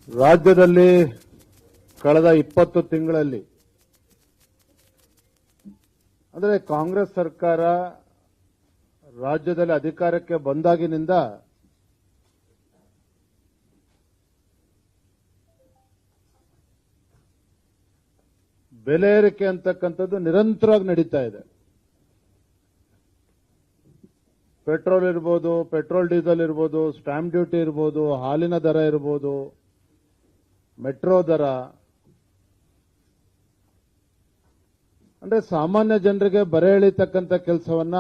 ರಾಜ್ಯದಲ್ಲಿ ಕಳೆದ 20 ತಿಂಗಳಲ್ಲಿ ಅಂದರೆ ಕಾಂಗ್ರೆಸ್ ಸರ್ಕಾರ ರಾಜ್ಯದಲ್ಲಿ ಅಧಿಕಾರಕ್ಕೆ ಬಂದಾಗಿನಿಂದ ಬೆಲೆ ಏರಿಕೆ ಅಂತಕ್ಕಂಥದ್ದು ನಿರಂತರವಾಗಿ ನಡೀತಾ ಇದೆ. ಪೆಟ್ರೋಲ್ ಇರ್ಬೋದು, ಪೆಟ್ರೋಲ್ ಡೀಸೆಲ್ ಇರ್ಬೋದು, ಸ್ಟಾಂಪ್ ಡ್ಯೂಟಿ ಇರ್ಬೋದು, ಹಾಲಿನ ದರ ಇರ್ಬೋದು, ಮೆಟ್ರೋ ದರ, ಅಂದ್ರೆ ಸಾಮಾನ್ಯ ಜನರಿಗೆ ಬರೆ ಎಳೀತಕ್ಕಂಥ ಕೆಲಸವನ್ನ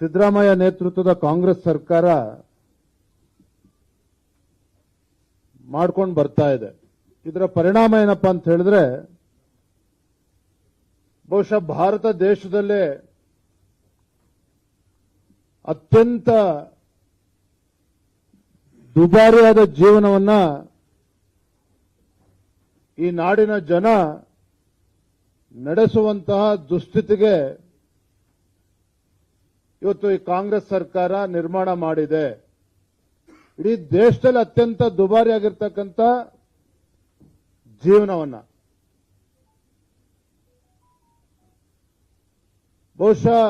ಸಿದ್ದರಾಮಯ್ಯ ನೇತೃತ್ವದ ಕಾಂಗ್ರೆಸ್ ಸರ್ಕಾರ ಮಾಡ್ಕೊಂಡು ಬರ್ತಾ ಇದೆ. ಇದರ ಪರಿಣಾಮ ಏನಪ್ಪಾ ಅಂತ ಹೇಳಿದ್ರೆ, ಬಹುಶಃ ಭಾರತ ದೇಶದಲ್ಲೇ ಅತ್ಯಂತ ದುಬಾರಿಯಾದ ಜೀವನವನ್ನ ಈ ನಾಡಿನ ಜನ ನಡೆಸುವಂತಹ ದುಸ್ಥಿತಿಗೆ ಇವತ್ತು ಈ ಕಾಂಗ್ರೆಸ್ ಸರ್ಕಾರ ನಿರ್ಮಾಣ ಮಾಡಿದೆ. ಇಡೀ ದೇಶದಲ್ಲಿ ಅತ್ಯಂತ ದುಬಾರಿಯಾಗಿರ್ತಕ್ಕಂಥ ಜೀವನವನ್ನ ಬಹುಶಃ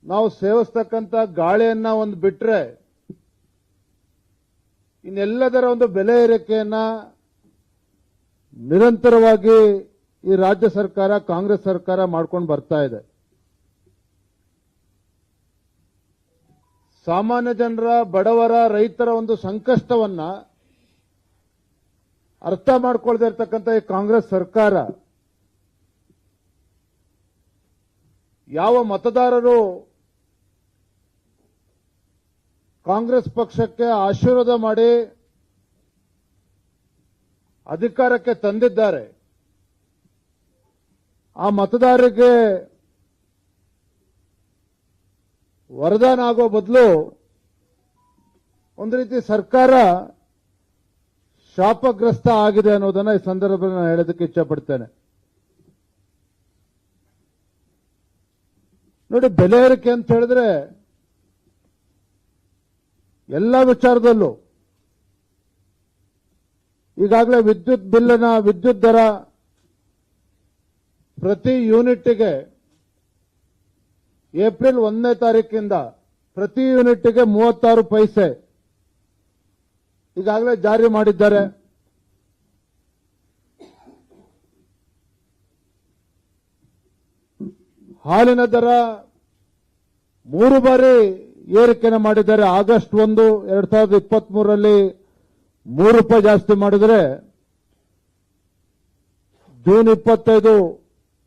ನಾವು ಸೇವಿಸ್ತಕ್ಕಂಥ ಗಾಳಿಯನ್ನ ಒಂದು ಬಿಟ್ರೆ ಇನ್ನೆಲ್ಲದರ ಒಂದು ಬೆಲೆ ಏರಿಕೆಯನ್ನ ನಿರಂತರವಾಗಿ ಈ ರಾಜ್ಯ ಸರ್ಕಾರ, ಕಾಂಗ್ರೆಸ್ ಸರ್ಕಾರ ಮಾಡ್ಕೊಂಡು ಬರ್ತಾ ಇದೆ. ಸಾಮಾನ್ಯ ಜನರ, ಬಡವರ, ರೈತರ ಒಂದು ಸಂಕಷ್ಟವನ್ನ ಅರ್ಥ ಮಾಡ್ಕೊಳ್ತಾ ಇರ್ತಕ್ಕಂಥ ಈ ಕಾಂಗ್ರೆಸ್ ಸರ್ಕಾರ ಯಾವ ಮತದಾರರು ಕಾಂಗ್ರೆಸ್ ಪಕ್ಷಕ್ಕೆ ಆಶೀರ್ವಾದ ಮಾಡಿ ಅಧಿಕಾರಕ್ಕೆ ತಂದಿದ್ದಾರೆ, ಆ ಮತದಾರರಿಗೆ ವರದಾನ ಆಗೋ ಬದಲು ಒಂದು ರೀತಿ ಸರ್ಕಾರ ಶಾಪಗ್ರಸ್ತ ಆಗಿದೆ ಅನ್ನೋದನ್ನ ಈ ಸಂದರ್ಭದಲ್ಲಿ ನಾನು ಹೇಳೋದಕ್ಕೆ ಇಚ್ಛಪಡ್ತೇನೆ. ನೋಡಿ, ಬೆಲೆ ಏರಿಕೆ ಅಂತ ಹೇಳಿದ್ರೆ ಎಲ್ಲ ವಿಚಾರದಲ್ಲೂ ಈಗಾಗಲೇ ವಿದ್ಯುತ್ ದರ ಪ್ರತಿ ಯೂನಿಟ್ಗೆ ಏಪ್ರಿಲ್ 1ನೇ ತಾರೀಕಿಂದ ಪ್ರತಿ ಯೂನಿಟ್ಗೆ 36 ಪೈಸೆ ಈಗಾಗಲೇ ಜಾರಿ ಮಾಡಿದ್ದಾರೆ. ಹಾಲಿನ ದರ 3 ಬಾರಿ ಏರಿಕೆಯನ್ನು ಮಾಡಿದ್ದಾರೆ. ಆಗಸ್ಟ್ 1, 2023ರಲ್ಲಿ 3 ರೂಪಾಯಿ ಜಾಸ್ತಿ ಮಾಡಿದರೆ, ಜೂನ್ 25,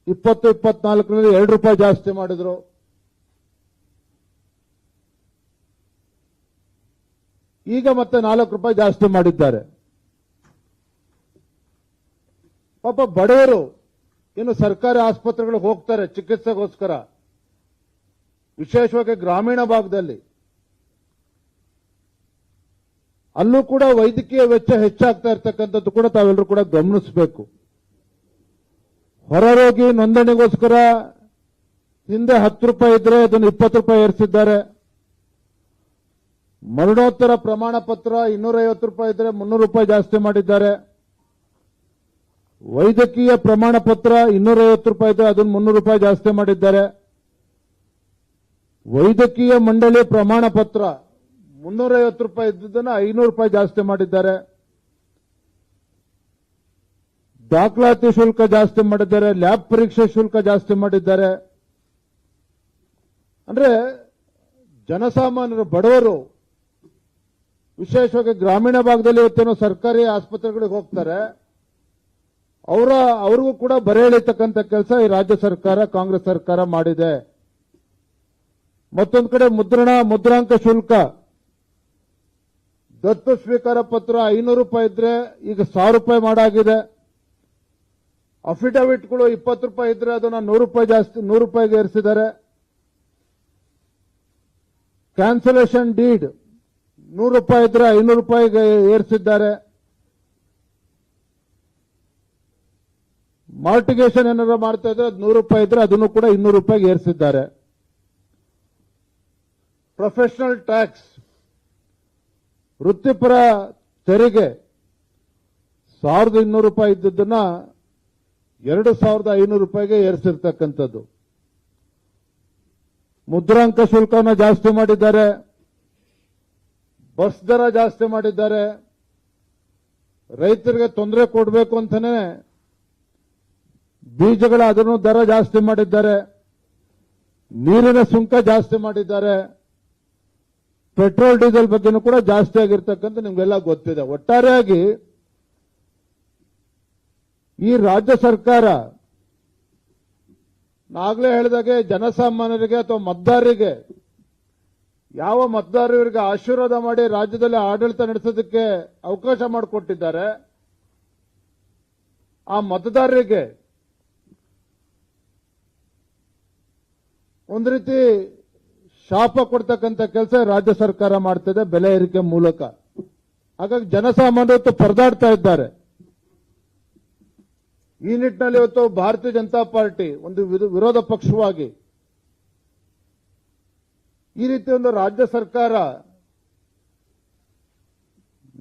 20, 24ರಲ್ಲಿ 2 ರೂಪಾಯಿ ಜಾಸ್ತಿ ಮಾಡಿದ್ರು. ಈಗ ಮತ್ತೆ 4 ರೂಪಾಯಿ ಜಾಸ್ತಿ ಮಾಡಿದ್ದಾರೆ. ಪಾಪ ಬಡವರು ಇನ್ನು ಸರ್ಕಾರಿ ಆಸ್ಪತ್ರೆಗಳಿಗೆ ಹೋಗ್ತಾರೆ ಚಿಕಿತ್ಸೆಗೋಸ್ಕರ, ವಿಶೇಷವಾಗಿ ಗ್ರಾಮೀಣ ಭಾಗದಲ್ಲಿ. ಅಲ್ಲೂ ಕೂಡ ವೈದ್ಯಕೀಯ ವೆಚ್ಚ ಹೆಚ್ಚಾಗ್ತಾ ಇರ್ತಕ್ಕಂಥದ್ದು ಕೂಡ ತಾವೆಲ್ಲರೂ ಕೂಡ ಗಮನಿಸಬೇಕು. ಹೊರರೋಗಿ ನೋಂದಣಿಗೋಸ್ಕರ ಹಿಂದೆ 10 ರೂಪಾಯಿ ಇದ್ರೆ ಅದನ್ನು 20 ರೂಪಾಯಿ ಏರಿಸಿದ್ದಾರೆ. ಮರಣೋತ್ತರ ಪ್ರಮಾಣ ಪತ್ರ 250 ರೂಪಾಯಿ ಇದ್ರೆ 300 ರೂಪಾಯಿ ಜಾಸ್ತಿ ಮಾಡಿದ್ದಾರೆ. ವೈದ್ಯಕೀಯ ಪ್ರಮಾಣ ಪತ್ರ 250 ರೂಪಾಯಿ ಇದ್ರೆ ಅದನ್ನು 300 ರೂಪಾಯಿ ಜಾಸ್ತಿ ಮಾಡಿದ್ದಾರೆ. ವೈದ್ಯಕೀಯ ಮಂಡಳಿ ಪ್ರಮಾಣ ಪತ್ರ 350 ರೂಪಾಯಿ ಇದ್ದದನ್ನು 500 ರೂಪಾಯಿ ಜಾಸ್ತಿ ಮಾಡಿದ್ದಾರೆ. ದಾಖಲಾತಿ ಶುಲ್ಕ ಜಾಸ್ತಿ ಮಾಡಿದ್ದಾರೆ. ಲ್ಯಾಬ್ ಪರೀಕ್ಷೆ ಶುಲ್ಕ ಜಾಸ್ತಿ ಮಾಡಿದ್ದಾರೆ. ಅಂದ್ರೆ ಜನಸಾಮಾನ್ಯರು, ಬಡವರು, ವಿಶೇಷವಾಗಿ ಗ್ರಾಮೀಣ ಭಾಗದಲ್ಲಿ ಇವತ್ತೇನೋ ಸರ್ಕಾರಿ ಆಸ್ಪತ್ರೆಗಳಿಗೆ ಹೋಗ್ತಾರೆ, ಅವ್ರಿಗೂ ಕೂಡ ಬರೆ ಎಳೀತಕ್ಕಂಥ ಕೆಲಸ ಈ ರಾಜ್ಯ ಸರ್ಕಾರ, ಕಾಂಗ್ರೆಸ್ ಸರ್ಕಾರ ಮಾಡಿದೆ. ಮತ್ತೊಂದು ಕಡೆ ಮುದ್ರಾಂಕ ಶುಲ್ಕ, ದತ್ತು ಸ್ವೀಕಾರ ಪತ್ರ 500 ರೂಪಾಯಿ ಇದ್ರೆ ಈಗ 1000 ರೂಪಾಯಿ ಮಾಡಾಗಿದೆ. ಅಫಿಡವಿಟ್ಗಳು 20 ರೂಪಾಯಿ ಇದ್ರೆ ಅದನ್ನ 100 ರೂಪಾಯಿ ಜಾಸ್ತಿ 100 ರೂಪಾಯಿಗೆ ಏರಿಸಿದ್ದಾರೆ. ಕ್ಯಾನ್ಸಲೇಷನ್ ಡೀಡ್ 100 ರೂಪಾಯಿ ಇದ್ರೆ 500 ರೂಪಾಯಿಗೆ ಏರಿಸಿದ್ದಾರೆ. ಮಾರ್ಟಿಗೇಷನ್ ಏನಾದ್ರು ಮಾಡ್ತಾ ಇದ್ರೆ 100 ರೂಪಾಯಿ ಇದ್ರೆ ಅದನ್ನು ಕೂಡ 200 ರೂಪಾಯಿಗೆ ಏರಿಸಿದ್ದಾರೆ. ಪ್ರೊಫೆಷನಲ್ ಟ್ಯಾಕ್ಸ್ ವೃತ್ತಿಪರ ತೆರಿಗೆ 1200 ರೂಪಾಯಿ ಇದ್ದದ್ದನ್ನ 2500 ರೂಪಾಯಿಗೆ ಏರಿಸಿರ್ತಕ್ಕಂಥದ್ದು. ಮುದ್ರಾಂಕ ಶುಲ್ಕವನ್ನು ಜಾಸ್ತಿ ಮಾಡಿದ್ದಾರೆ, ಬಸ್ ದರ ಜಾಸ್ತಿ ಮಾಡಿದ್ದಾರೆ, ರೈತರಿಗೆ ತೊಂದರೆ ಕೊಡಬೇಕು ಅಂತಾನೆ ಬೀಜಗಳ ಅದನ್ನು ದರ ಜಾಸ್ತಿ ಮಾಡಿದ್ದಾರೆ, ನೀರಿನ ಸುಂಕ ಜಾಸ್ತಿ ಮಾಡಿದ್ದಾರೆ, ಪೆಟ್ರೋಲ್ ಡೀಸೆಲ್ ಬಗ್ಗೆನೂ ಕೂಡ ಜಾಸ್ತಿ ಆಗಿರ್ತಕ್ಕಂಥ ನಿಮ್ಗೆಲ್ಲ ಗೊತ್ತಿದೆ. ಒಟ್ಟಾರೆಯಾಗಿ ಈ ರಾಜ್ಯ ಸರ್ಕಾರ ನಾಗಲೇ ಹೇಳಿದಾಗೆ ಜನಸಾಮಾನ್ಯರಿಗೆ ಅಥವಾ ಮತದಾರರಿಗೆ ಯಾವ ಮತದಾರರಿಗೆ ಆಶೀರ್ವಾದ ಮಾಡಿ ರಾಜ್ಯದಲ್ಲಿ ಆಡಳಿತ ನಡೆಸೋದಕ್ಕೆ ಅವಕಾಶ ಮಾಡಿಕೊಟ್ಟಿದ್ದಾರೆ, ಆ ಮತದಾರರಿಗೆ ಒಂದು ರೀತಿ ಶಾಪ ಕೊಡ್ತಕ್ಕಂಥ ಕೆಲಸ ರಾಜ್ಯ ಸರ್ಕಾರ ಮಾಡ್ತಿದೆ ಬೆಲೆ ಏರಿಕೆ ಮೂಲಕ. ಹಾಗಾಗಿ ಜನಸಾಮಾನ್ಯರು ಪರದಾಡ್ತಾ ಇದ್ದಾರೆ. ಈ ನಿಟ್ಟಿನಲ್ಲಿ ಇವತ್ತು ಭಾರತೀಯ ಜನತಾ ಪಾರ್ಟಿ ಒಂದು ವಿರೋಧ ಪಕ್ಷವಾಗಿ ಈ ರೀತಿ ಒಂದು ರಾಜ್ಯ ಸರ್ಕಾರ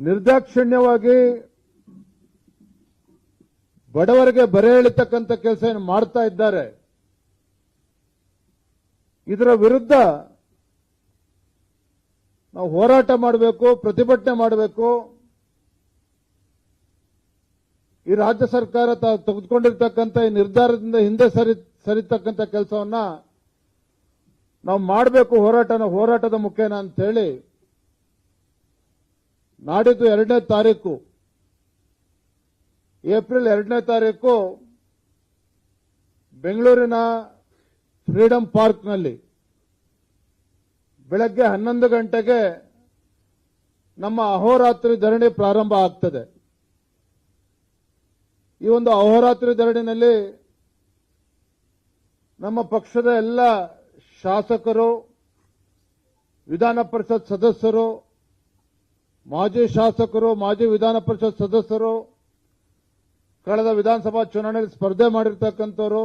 ನಿರ್ದಾಕ್ಷಿಣ್ಯವಾಗಿ ಬಡವರಿಗೆ ಬರೆ ಎಳಿತಕ್ಕಂಥ ಕೆಲಸ ಏನು ಮಾಡ್ತಾ ಇದ್ದಾರೆ, ಇದರ ವಿರುದ್ಧ ನಾವು ಹೋರಾಟ ಮಾಡಬೇಕು, ಪ್ರತಿಭಟನೆ ಮಾಡಬೇಕು. ಈ ರಾಜ್ಯ ಸರ್ಕಾರ ತೆಗೆದುಕೊಂಡಿರ್ತಕ್ಕಂಥ ಈ ನಿರ್ಧಾರದಿಂದ ಹಿಂದೆ ಸರಿತಕ್ಕಂಥ ಕೆಲಸವನ್ನ ನಾವು ಮಾಡಬೇಕು, ಹೋರಾಟದ ಮುಖೇನ ಅಂತ ಹೇಳಿ ನಾಡಿದ್ದು 2ನೇ ತಾರೀಕು ಏಪ್ರಿಲ್ 2ನೇ ತಾರೀಕು ಬೆಂಗಳೂರಿನ ಫ್ರೀಡಂ ಪಾರ್ಕ್ನಲ್ಲಿ ಬೆಳಗ್ಗೆ 11 ಗಂಟೆಗೆ ನಮ್ಮ ಅಹೋರಾತ್ರಿ ಧರಣಿ ಪ್ರಾರಂಭ ಆಗ್ತದೆ. ಈ ಒಂದು ಅಹೋರಾತ್ರಿ ಧರಣಿನಲ್ಲಿ ನಮ್ಮ ಪಕ್ಷದ ಎಲ್ಲ ಶಾಸಕರು, ವಿಧಾನ ಪರಿಷತ್ ಸದಸ್ಯರು, ಮಾಜಿ ಶಾಸಕರು, ಮಾಜಿ ವಿಧಾನ ಪರಿಷತ್ ಸದಸ್ಯರು, ಕಳೆದ ವಿಧಾನಸಭಾ ಚುನಾವಣೆಯಲ್ಲಿ ಸ್ಪರ್ಧೆ ಮಾಡಿರ್ತಕ್ಕಂಥವರು,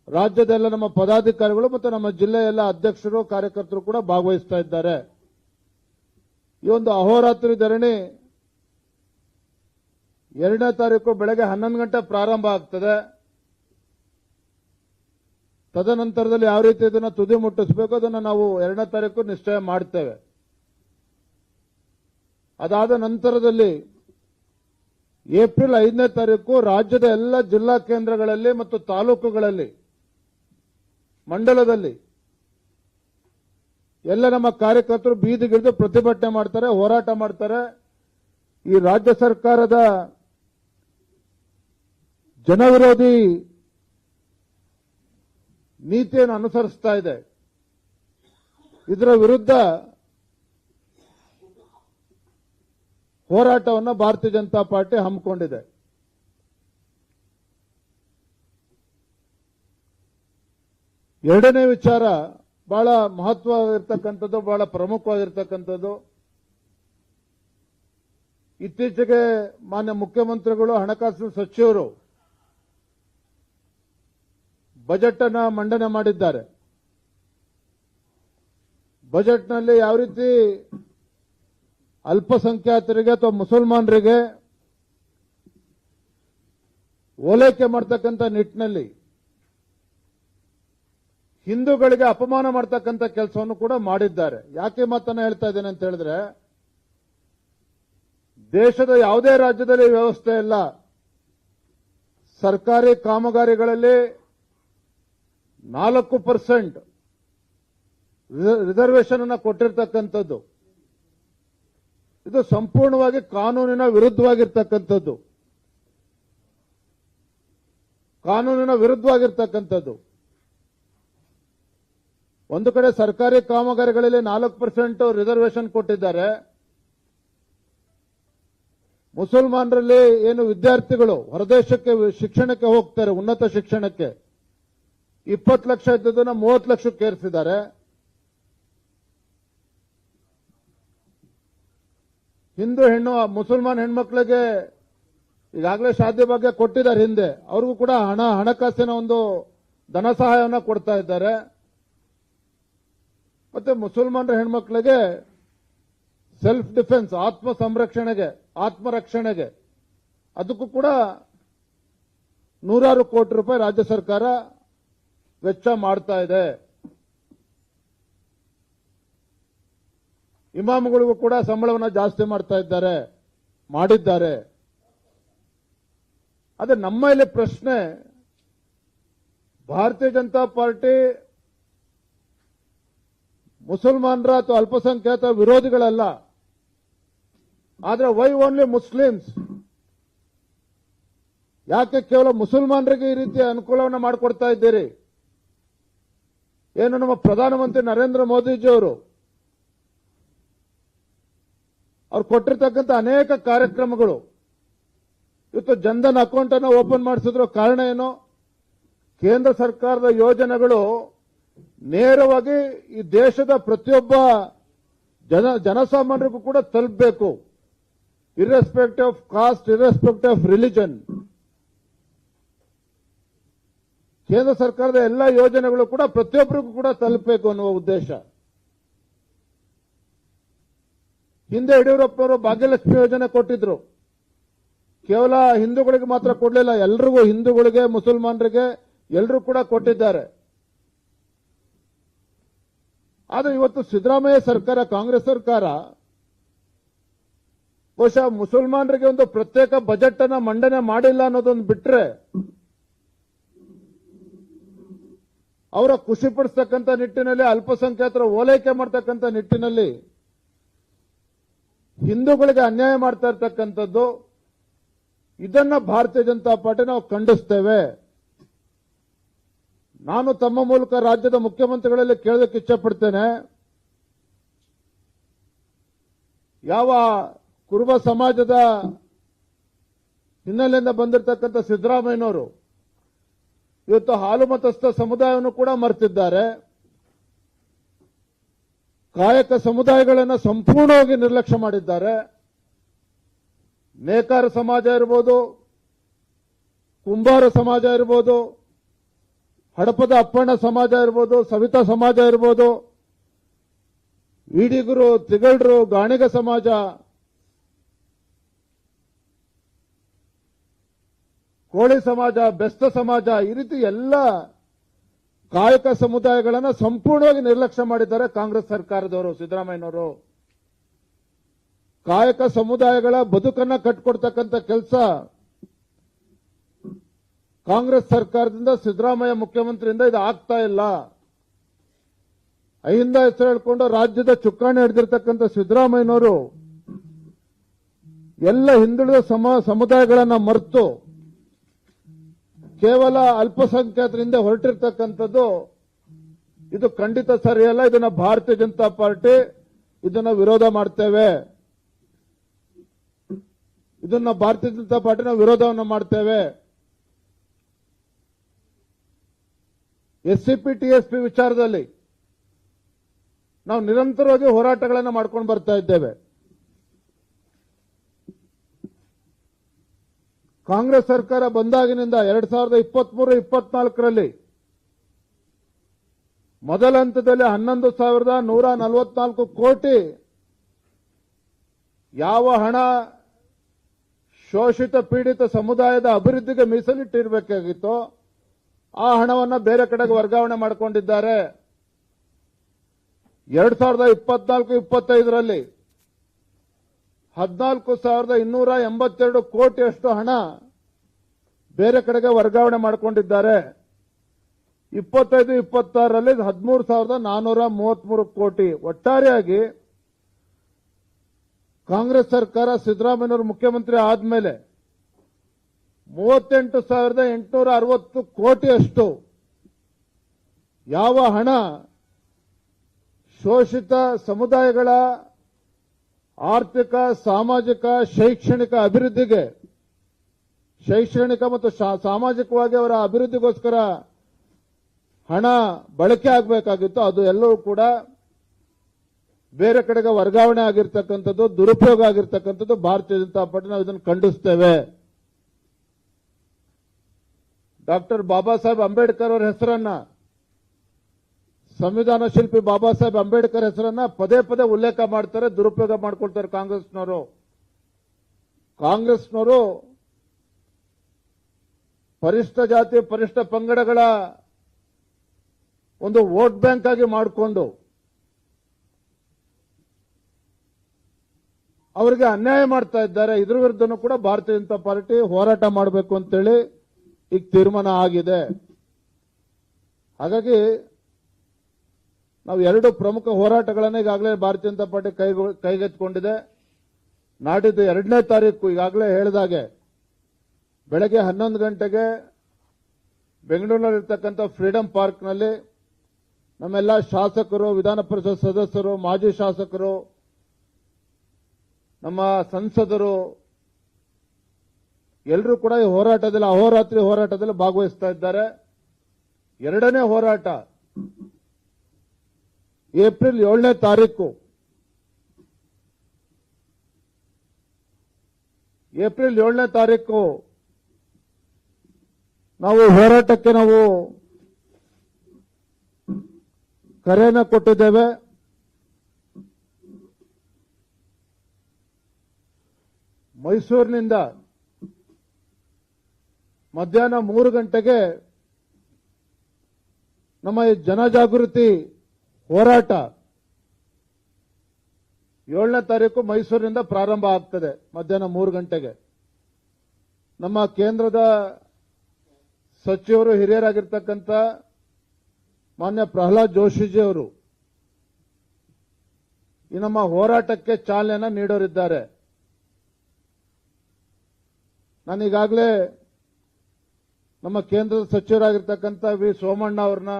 ರಾಜ್ಯದೆಲ್ಲ ನಮ್ಮ ಪದಾಧಿಕಾರಿಗಳು ಮತ್ತು ನಮ್ಮ ಜಿಲ್ಲೆಯ ಎಲ್ಲ ಅಧ್ಯಕ್ಷರು, ಕಾರ್ಯಕರ್ತರು ಕೂಡ ಭಾಗವಹಿಸ್ತಾ ಇದ್ದಾರೆ. ಈ ಒಂದು ಅಹೋರಾತ್ರಿ ಧರಣಿ 2ನೇ ತಾರೀಕು ಬೆಳಗ್ಗೆ 11 ಗಂಟೆ ಪ್ರಾರಂಭ ಆಗ್ತದೆ. ತದನಂತರದಲ್ಲಿ ಯಾವ ರೀತಿ ಇದನ್ನು ತುದಿ ಮುಟ್ಟಿಸಬೇಕು ಅದನ್ನು ನಾವು 2ನೇ ತಾರೀಕು ನಿಶ್ಚಯ ಮಾಡ್ತೇವೆ. ಅದಾದ ನಂತರದಲ್ಲಿ ಏಪ್ರಿಲ್ 5ನೇ ತಾರೀಕು ರಾಜ್ಯದ ಎಲ್ಲ ಜಿಲ್ಲಾ ಕೇಂದ್ರಗಳಲ್ಲಿ ಮತ್ತು ತಾಲೂಕುಗಳಲ್ಲಿ, ಮಂಡಲದಲ್ಲಿ ಎಲ್ಲ ನಮ್ಮ ಕಾರ್ಯಕರ್ತರು ಬೀದಿಗಿಳಿದು ಪ್ರತಿಭಟನೆ ಮಾಡ್ತಾರೆ, ಹೋರಾಟ ಮಾಡ್ತಾರೆ. ಈ ರಾಜ್ಯ ಸರ್ಕಾರದ ಜನವಿರೋಧಿ ನೀತಿಯನ್ನು ಅನುಸರಿಸ್ತಾ ಇದೆ. ಇದರ ವಿರುದ್ಧ ಹೋರಾಟವನ್ನು ಭಾರತೀಯ ಜನತಾ ಪಾರ್ಟಿ ಹಮ್ಮಿಕೊಂಡಿದೆ. ಎರಡನೇ ವಿಚಾರ ಬಹಳ ಮಹತ್ವವಾಗಿರ್ತಕ್ಕಂಥದ್ದು, ಬಹಳ ಪ್ರಮುಖವಾಗಿರ್ತಕ್ಕಂಥದ್ದು. ಇತ್ತೀಚೆಗೆ ಮಾನ್ಯ ಮುಖ್ಯಮಂತ್ರಿಗಳು, ಹಣಕಾಸು ಸಚಿವರು ಬಜೆಟ್ ಅನ್ನು ಮಂಡನೆ ಮಾಡಿದ್ದಾರೆ. ಬಜೆಟ್ನಲ್ಲಿ ಯಾವ ರೀತಿ ಅಲ್ಪಸಂಖ್ಯಾತರಿಗೆ ಅಥವಾ ಮುಸಲ್ಮಾನರಿಗೆ ಓಲೈಕೆ ಮಾಡತಕ್ಕಂಥ ನಿಟ್ಟಿನಲ್ಲಿ ಹಿಂದೂಗಳಿಗೆ ಅಪಮಾನ ಮಾಡತಕ್ಕಂಥ ಕೆಲಸವನ್ನು ಕೂಡ ಮಾಡಿದ್ದಾರೆ. ಯಾಕೆ ಮಾತನ್ನ ಹೇಳ್ತಾ ಇದ್ದೇನೆ ಅಂತ ಹೇಳಿದ್ರೆ, ದೇಶದ ಯಾವುದೇ ರಾಜ್ಯದಲ್ಲಿ ವ್ಯವಸ್ಥೆ ಇಲ್ಲ. ಸರ್ಕಾರಿ ಕಾಮಗಾರಿಗಳಲ್ಲಿ 4% ರಿಸರ್ವೇಶನ್ ಅನ್ನು ಕೊಟ್ಟಿರ್ತಕ್ಕಂಥದ್ದು. ಇದು ಸಂಪೂರ್ಣವಾಗಿ ಕಾನೂನಿನ ವಿರುದ್ಧವಾಗಿರ್ತಕ್ಕಂಥದ್ದು. ಒಂದು ಕಡೆ ಸರ್ಕಾರಿ ಕಾಮಗಾರಿಗಳಲ್ಲಿ 4% ರಿಸರ್ವೇಶನ್ ಕೊಟ್ಟಿದ್ದಾರೆ. ಮುಸಲ್ಮಾನರಲ್ಲಿ ಏನು ವಿದ್ಯಾರ್ಥಿಗಳು ಹೊರದೇಶಕ್ಕೆ ಶಿಕ್ಷಣಕ್ಕೆ ಹೋಗ್ತಾರೆ, ಉನ್ನತ ಶಿಕ್ಷಣಕ್ಕೆ 20 ಲಕ್ಷ ಇದ್ದದನ್ನ 30 ಲಕ್ಷಕ್ಕೆ ಏರಿಸಿದ್ದಾರೆ. ಹಿಂದೂ ಮುಸಲ್ಮಾನ್ ಹೆಣ್ಮಕ್ಳಿಗೆ ಈಗಾಗಲೇ ಶಾದಿ ಬಗ್ಗೆ ಕೊಟ್ಟಿದ್ದಾರೆ. ಹಿಂದೆ ಅವ್ರಿಗೂ ಕೂಡ ಹಣಕಾಸಿನ ಒಂದು ಧನ ಸಹಾಯವನ್ನು ಕೊಡ್ತಾ ಇದ್ದಾರೆ. ಮತ್ತೆ ಮುಸಲ್ಮಾನರ ಹೆಣ್ಮಕ್ಳಿಗೆ ಸೆಲ್ಫ್ ಡಿಫೆನ್ಸ್, ಆತ್ಮ ಸಂರಕ್ಷಣೆಗೆ, ಆತ್ಮರಕ್ಷಣೆಗೆ, ಅದಕ್ಕೂ ಕೂಡ ನೂರಾರು ಕೋಟಿ ರೂಪಾಯಿ ರಾಜ್ಯ ಸರ್ಕಾರ ವೆಚ್ಚ ಮಾಡ್ತಾ ಇದೆ. ಇಮಾಮ್ಗಳಿಗೂ ಕೂಡ ಸಂಬಳವನ್ನು ಜಾಸ್ತಿ ಮಾಡ್ತಾ ಇದ್ದಾರೆ, ಮಾಡಿದ್ದಾರೆ. ಆದರೆ ನಮ್ಮ ಇಲ್ಲಿ ಪ್ರಶ್ನೆ, ಭಾರತೀಯ ಜನತಾ ಪಾರ್ಟಿ ಮುಸಲ್ಮಾನರ ಅಥವಾ ಅಲ್ಪಸಂಖ್ಯಾತ ವಿರೋಧಿಗಳಲ್ಲ. ಆದರೆ ವೈ ಓನ್ಲಿ ಮುಸ್ಲಿಮ್ಸ್? ಯಾಕೆ ಕೇವಲ ಮುಸಲ್ಮಾನರಿಗೆ ಈ ರೀತಿಯ ಅನುಕೂಲವನ್ನು ಮಾಡಿಕೊಡ್ತಾ ಇದ್ದೀರಿ? ಏನು ನಮ್ಮ ಪ್ರಧಾನಮಂತ್ರಿ ನರೇಂದ್ರ ಮೋದಿಜಿಯವರು ಅವ್ರು ಕೊಟ್ಟಿರ್ತಕ್ಕಂಥ ಅನೇಕ ಕಾರ್ಯಕ್ರಮಗಳು, ಇವತ್ತು ಜನ್ಧನ್ ಅಕೌಂಟ್ ಅನ್ನು ಓಪನ್ ಮಾಡಿಸಿದ್ರು. ಕಾರಣ ಏನು? ಕೇಂದ್ರ ಸರ್ಕಾರದ ಯೋಜನೆಗಳು ನೇರವಾಗಿ ಈ ದೇಶದ ಪ್ರತಿಯೊಬ್ಬ ಜನಸಾಮಾನ್ಯರಿಗೂ ಕೂಡ ತಲುಪಬೇಕು, irrespective of cost, irrespective of religion. ಕೇಂದ್ರ ಸರ್ಕಾರದ ಎಲ್ಲ ಯೋಜನೆಗಳು ಕೂಡ ಪ್ರತಿಯೊಬ್ಬರಿಗೂ ಕೂಡ ತಲುಪಬೇಕು ಅನ್ನುವ ಉದ್ದೇಶ. ಹಿಂದೆ ಯಡಿಯೂರಪ್ಪನವರು ಭಾಗ್ಯಲಕ್ಷ್ಮಿ ಯೋಜನೆ ಕೊಟ್ಟಿದ್ರು. ಕೇವಲ ಹಿಂದೂಗಳಿಗೆ ಮಾತ್ರ ಕೊಡಲಿಲ್ಲ, ಎಲ್ರಿಗೂ, ಹಿಂದೂಗಳಿಗೆ, ಮುಸಲ್ಮಾನರಿಗೆ ಎಲ್ಲರೂ ಕೂಡ ಕೊಟ್ಟಿದ್ದಾರೆ. ಆದರೆ ಇವತ್ತು ಸಿದ್ದರಾಮಯ್ಯ ಸರ್ಕಾರ, ಕಾಂಗ್ರೆಸ್ ಸರ್ಕಾರ ಬಹುಶಃ ಮುಸಲ್ಮಾನರಿಗೆ ಒಂದು ಪ್ರತ್ಯೇಕ ಬಜೆಟ್ ಅನ್ನ ಮಂಡನೆ ಮಾಡಿಲ್ಲ ಅನ್ನೋದೊಂದು ಬಿಟ್ರೆ, ಅವರ ಖುಷಿಪಡಿಸ್ತಕ್ಕಂಥ ನಿಟ್ಟಿನಲ್ಲಿ, ಅಲ್ಪಸಂಖ್ಯಾತರ ಓಲೈಕೆ ಮಾಡ್ತಕ್ಕಂಥ ನಿಟ್ಟಿನಲ್ಲಿ ಹಿಂದೂಗಳಿಗೆ ಅನ್ಯಾಯ ಮಾಡ್ತಾ ಇರ್ತಕ್ಕಂಥದ್ದು, ಇದನ್ನ ಭಾರತೀಯ ಜನತಾ ಪಾರ್ಟಿ ನಾವು ಖಂಡಿಸ್ತೇವೆ. ನಾನು ತಮ್ಮ ಮೂಲಕ ರಾಜ್ಯದ ಮುಖ್ಯಮಂತ್ರಿಗಳಲ್ಲಿ ಕೇಳೋದಕ್ಕೆ ಇಚ್ಛಪಡ್ತೇನೆ, ಯಾವ ಕುರುಬ ಸಮಾಜದ ಹಿನ್ನೆಲೆಯಿಂದ ಬಂದಿರತಕ್ಕಂಥ ಸಿದ್ದರಾಮಯ್ಯನವರು ಇವತ್ತು ಹಾಲು ಮತಸ್ಥ ಸಮುದಾಯವನ್ನು ಕೂಡ ಮರೆತಿದ್ದಾರೆ. ಕಾಯಕ ಸಮುದಾಯಗಳನ್ನು ಸಂಪೂರ್ಣವಾಗಿ ನಿರ್ಲಕ್ಷ್ಯ ಮಾಡಿದ್ದಾರೆ. ನೇಕಾರ ಸಮಾಜ ಇರ್ಬೋದು, ಕುಂಬಾರ ಸಮಾಜ ಇರ್ಬೋದು, ಹಡಪದ ಅಪ್ಪಣ್ಣ ಸಮಾಜ ಇರ್ಬೋದು, ಸವಿತಾ ಸಮಾಜ ಇರ್ಬೋದು, ಈಡಿಗರು, ತಿಗಳರು, ಗಾಣಿಗ ಸಮಾಜ, ಕೋಳಿ ಸಮಾಜ, ಬೆಸ್ತ ಸಮಾಜ, ಈ ರೀತಿ ಎಲ್ಲ ಕಾಯಕ ಸಮುದಾಯಗಳನ್ನು ಸಂಪೂರ್ಣವಾಗಿ ನಿರ್ಲಕ್ಷ್ಯ ಮಾಡಿದ್ದಾರೆ ಕಾಂಗ್ರೆಸ್ ಸರ್ಕಾರದವರು, ಸಿದ್ದರಾಮಯ್ಯನವರು. ಕಾಯಕ ಸಮುದಾಯಗಳ ಬದುಕನ್ನ ಕಟ್ಕೊಡ್ತಕ್ಕಂಥ ಕೆಲಸ ಕಾಂಗ್ರೆಸ್ ಸರ್ಕಾರದಿಂದ, ಸಿದ್ದರಾಮಯ್ಯ ಮುಖ್ಯಮಂತ್ರಿಯಿಂದ ಇದು ಆಗ್ತಾ ಇಲ್ಲ. ಅಹಿಂದ ಹೆಸರು ಹೇಳ್ಕೊಂಡು ರಾಜ್ಯದ ಚುಕ್ಕಾಣಿ ಹಿಡಿದಿರ್ತಕ್ಕಂಥ ಸಿದ್ದರಾಮಯ್ಯನವರು ಎಲ್ಲ ಹಿಂದುಳಿದ ಸಮುದಾಯಗಳನ್ನ ಮರೆತು ಕೇವಲ ಅಲ್ಪಸಂಖ್ಯಾತರಿಂದ ಹೊರಟಿರ್ತಕ್ಕಂಥದ್ದು ಇದು ಖಂಡಿತ ಸರಿಯಲ್ಲ. ಇದನ್ನ ಭಾರತೀಯ ಜನತಾ ಪಾರ್ಟಿ ಇದನ್ನ ವಿರೋಧ ಮಾಡ್ತೇವೆ. ಇದನ್ನ ಭಾರತೀಯ ಜನತಾ ಪಾರ್ಟಿ ನಾವು ವಿರೋಧವನ್ನು ಮಾಡ್ತೇವೆ. ಎಸ್ಸಿಪಿ ಟಿಎಸ್ಪಿ ವಿಚಾರದಲ್ಲಿ ನಾವು ನಿರಂತರವಾಗಿ ಹೋರಾಟಗಳನ್ನು ಮಾಡ್ಕೊಂಡು ಬರ್ತಾ ಇದ್ದೇವೆ. ಕಾಂಗ್ರೆಸ್ ಸರ್ಕಾರ ಬಂದಾಗಿನಿಂದ 2023-24ರಲ್ಲಿ ಮೊದಲ ಹಂತದಲ್ಲಿ 11,144 ಕೋಟಿ ಯಾವ ಹಣ ಶೋಷಿತ ಪೀಡಿತ ಸಮುದಾಯದ ಅಭಿವೃದ್ಧಿಗೆ ಮೀಸಲಿಟ್ಟಿರಬೇಕಾಗಿತ್ತೋ ಆ ಹಣವನ್ನು ಬೇರೆ ಕಡೆಗೆ ವರ್ಗಾವಣೆ ಮಾಡಿಕೊಂಡಿದ್ದಾರೆ. 2024-25ರಲ್ಲಿ 14,282 ಕೋಟಿಯಷ್ಟು ಹಣ ಬೇರೆ ಕಡೆಗೆ ವರ್ಗಾವಣೆ ಮಾಡಿಕೊಂಡಿದ್ದಾರೆ. 25-26ರಲ್ಲಿ 13,433 ಕೋಟಿ. ಒಟ್ಟಾರೆಯಾಗಿ ಕಾಂಗ್ರೆಸ್ ಸರ್ಕಾರ ಸಿದ್ದರಾಮಯ್ಯನವರು ಮುಖ್ಯಮಂತ್ರಿ ಆದ್ಮೇಲೆ 38,860 ಕೋಟಿಯಷ್ಟು ಯಾವ ಹಣ ಶೋಷಿತ ಸಮುದಾಯಗಳ ಆರ್ಥಿಕ, ಸಾಮಾಜಿಕ, ಶೈಕ್ಷಣಿಕ ಅಭಿವೃದ್ಧಿಗೆ, ಶೈಕ್ಷಣಿಕ ಮತ್ತು ಸಾಮಾಜಿಕವಾಗಿ ಅವರ ಅಭಿವೃದ್ಧಿಗೋಸ್ಕರ ಹಣ ಬಳಕೆ ಆಗಬೇಕಾಗಿತ್ತು, ಅದು ಎಲ್ಲವೂ ಕೂಡ ಬೇರೆ ಕಡೆಗೆ ವರ್ಗಾವಣೆ ಆಗಿರ್ತಕ್ಕಂಥದ್ದು, ದುರುಪಯೋಗ ಆಗಿರ್ತಕ್ಕಂಥದ್ದು ಭಾರತೀಯ ಜನತಾ ಪಾರ್ಟಿ ನಾವು ಇದನ್ನು ಖಂಡಿಸ್ತೇವೆ. ಡಾಕ್ಟರ್ ಬಾಬಾ ಸಾಹೇಬ್ ಅಂಬೇಡ್ಕರ್ ಅವರ ಹೆಸರನ್ನ ಸಂವಿಧಾನ ಶಿಲ್ಪಿ ಬಾಬಾ ಸಾಹೇಬ್ ಅಂಬೇಡ್ಕರ್ ಹೆಸರನ್ನ ಪದೇ ಪದೇ ಉಲ್ಲೇಖ ಮಾಡ್ತಾರೆ, ದುರುಪಯೋಗ ಮಾಡ್ಕೊಳ್ತಾರೆ ಕಾಂಗ್ರೆಸ್ನವರು ಪರಿಷ್ಠ ಜಾತಿ ಪರಿಷ್ಠ ಪಂಗಡಗಳ ಒಂದು ವೋಟ್ ಬ್ಯಾಂಕ್ ಆಗಿ ಮಾಡಿಕೊಂಡು ಅವರಿಗೆ ಅನ್ಯಾಯ ಮಾಡ್ತಾ ಇದ್ದಾರೆ. ಇದ್ರ ವಿರುದ್ಧನೂ ಕೂಡ ಭಾರತೀಯ ಜನತಾ ಪಾರ್ಟಿ ಹೋರಾಟ ಮಾಡಬೇಕು ಅಂತೇಳಿ ಈಗ ತೀರ್ಮಾನ ಆಗಿದೆ. ಹಾಗಾಗಿ ನಾವು ಎರಡು ಪ್ರಮುಖ ಹೋರಾಟಗಳನ್ನು ಈಗಾಗಲೇ ಭಾರತೀಯ ಜನತಾ ಪಾರ್ಟಿ ಕೈಗೆತ್ತಿಕೊಂಡಿದೆ. ನಾಡಿದ್ದು 2ನೇ ತಾರೀಕು ಈಗಾಗಲೇ ಹೇಳಿದಾಗೆ ಬೆಳಗ್ಗೆ 11 ಗಂಟೆಗೆ ಬೆಂಗಳೂರಿನಲ್ಲಿರ್ತಕ್ಕಂಥ ಫ್ರೀಡಂ ಪಾರ್ಕ್ನಲ್ಲಿ ನಮ್ಮೆಲ್ಲ ಶಾಸಕರು, ವಿಧಾನ ಪರಿಷತ್ ಸದಸ್ಯರು, ಮಾಜಿ ಶಾಸಕರು, ನಮ್ಮ ಸಂಸದರು ಎಲ್ಲರೂ ಕೂಡ ಈ ಹೋರಾಟದಲ್ಲಿ ಅಹೋರಾತ್ರಿ ಹೋರಾಟದಲ್ಲಿ ಭಾಗವಹಿಸ್ತಾ ಇದ್ದಾರೆ. 2ನೇ ಹೋರಾಟ ಏಪ್ರಿಲ್ 7ನೇ ತಾರೀಕು ನಾವು ಹೋರಾಟಕ್ಕೆ ನಾವು ಕರೆಯನ್ನು ಕೊಟ್ಟಿದ್ದೇವೆ. ಮೈಸೂರಿನಿಂದ ಮಧ್ಯಾಹ್ನ 3 ಗಂಟೆಗೆ ನಮ್ಮ ಈ ಜನಜಾಗೃತಿ ಹೋರಾಟ 7ನೇ ತಾರೀಕು ಮೈಸೂರಿನಿಂದ ಪ್ರಾರಂಭ ಆಗ್ತದೆ. ಮಧ್ಯಾಹ್ನ 3 ಗಂಟೆಗೆ ನಮ್ಮ ಕೇಂದ್ರದ ಸಚಿವರು, ಹಿರಿಯರಾಗಿರ್ತಕ್ಕಂಥ ಮಾನ್ಯ ಪ್ರಹ್ಲಾದ್ ಜೋಶಿಜಿ ಅವರು ಈ ನಮ್ಮ ಹೋರಾಟಕ್ಕೆ ಚಾಲನೆಯನ್ನು ನೀಡೋರಿದ್ದಾರೆ. ನಾನು ಈಗಾಗಲೇ ನಮ್ಮ ಕೇಂದ್ರದ ಸಚಿವರಾಗಿರ್ತಕ್ಕಂಥ ವಿ ಸೋಮಣ್ಣ ಅವ್ರನ್ನ,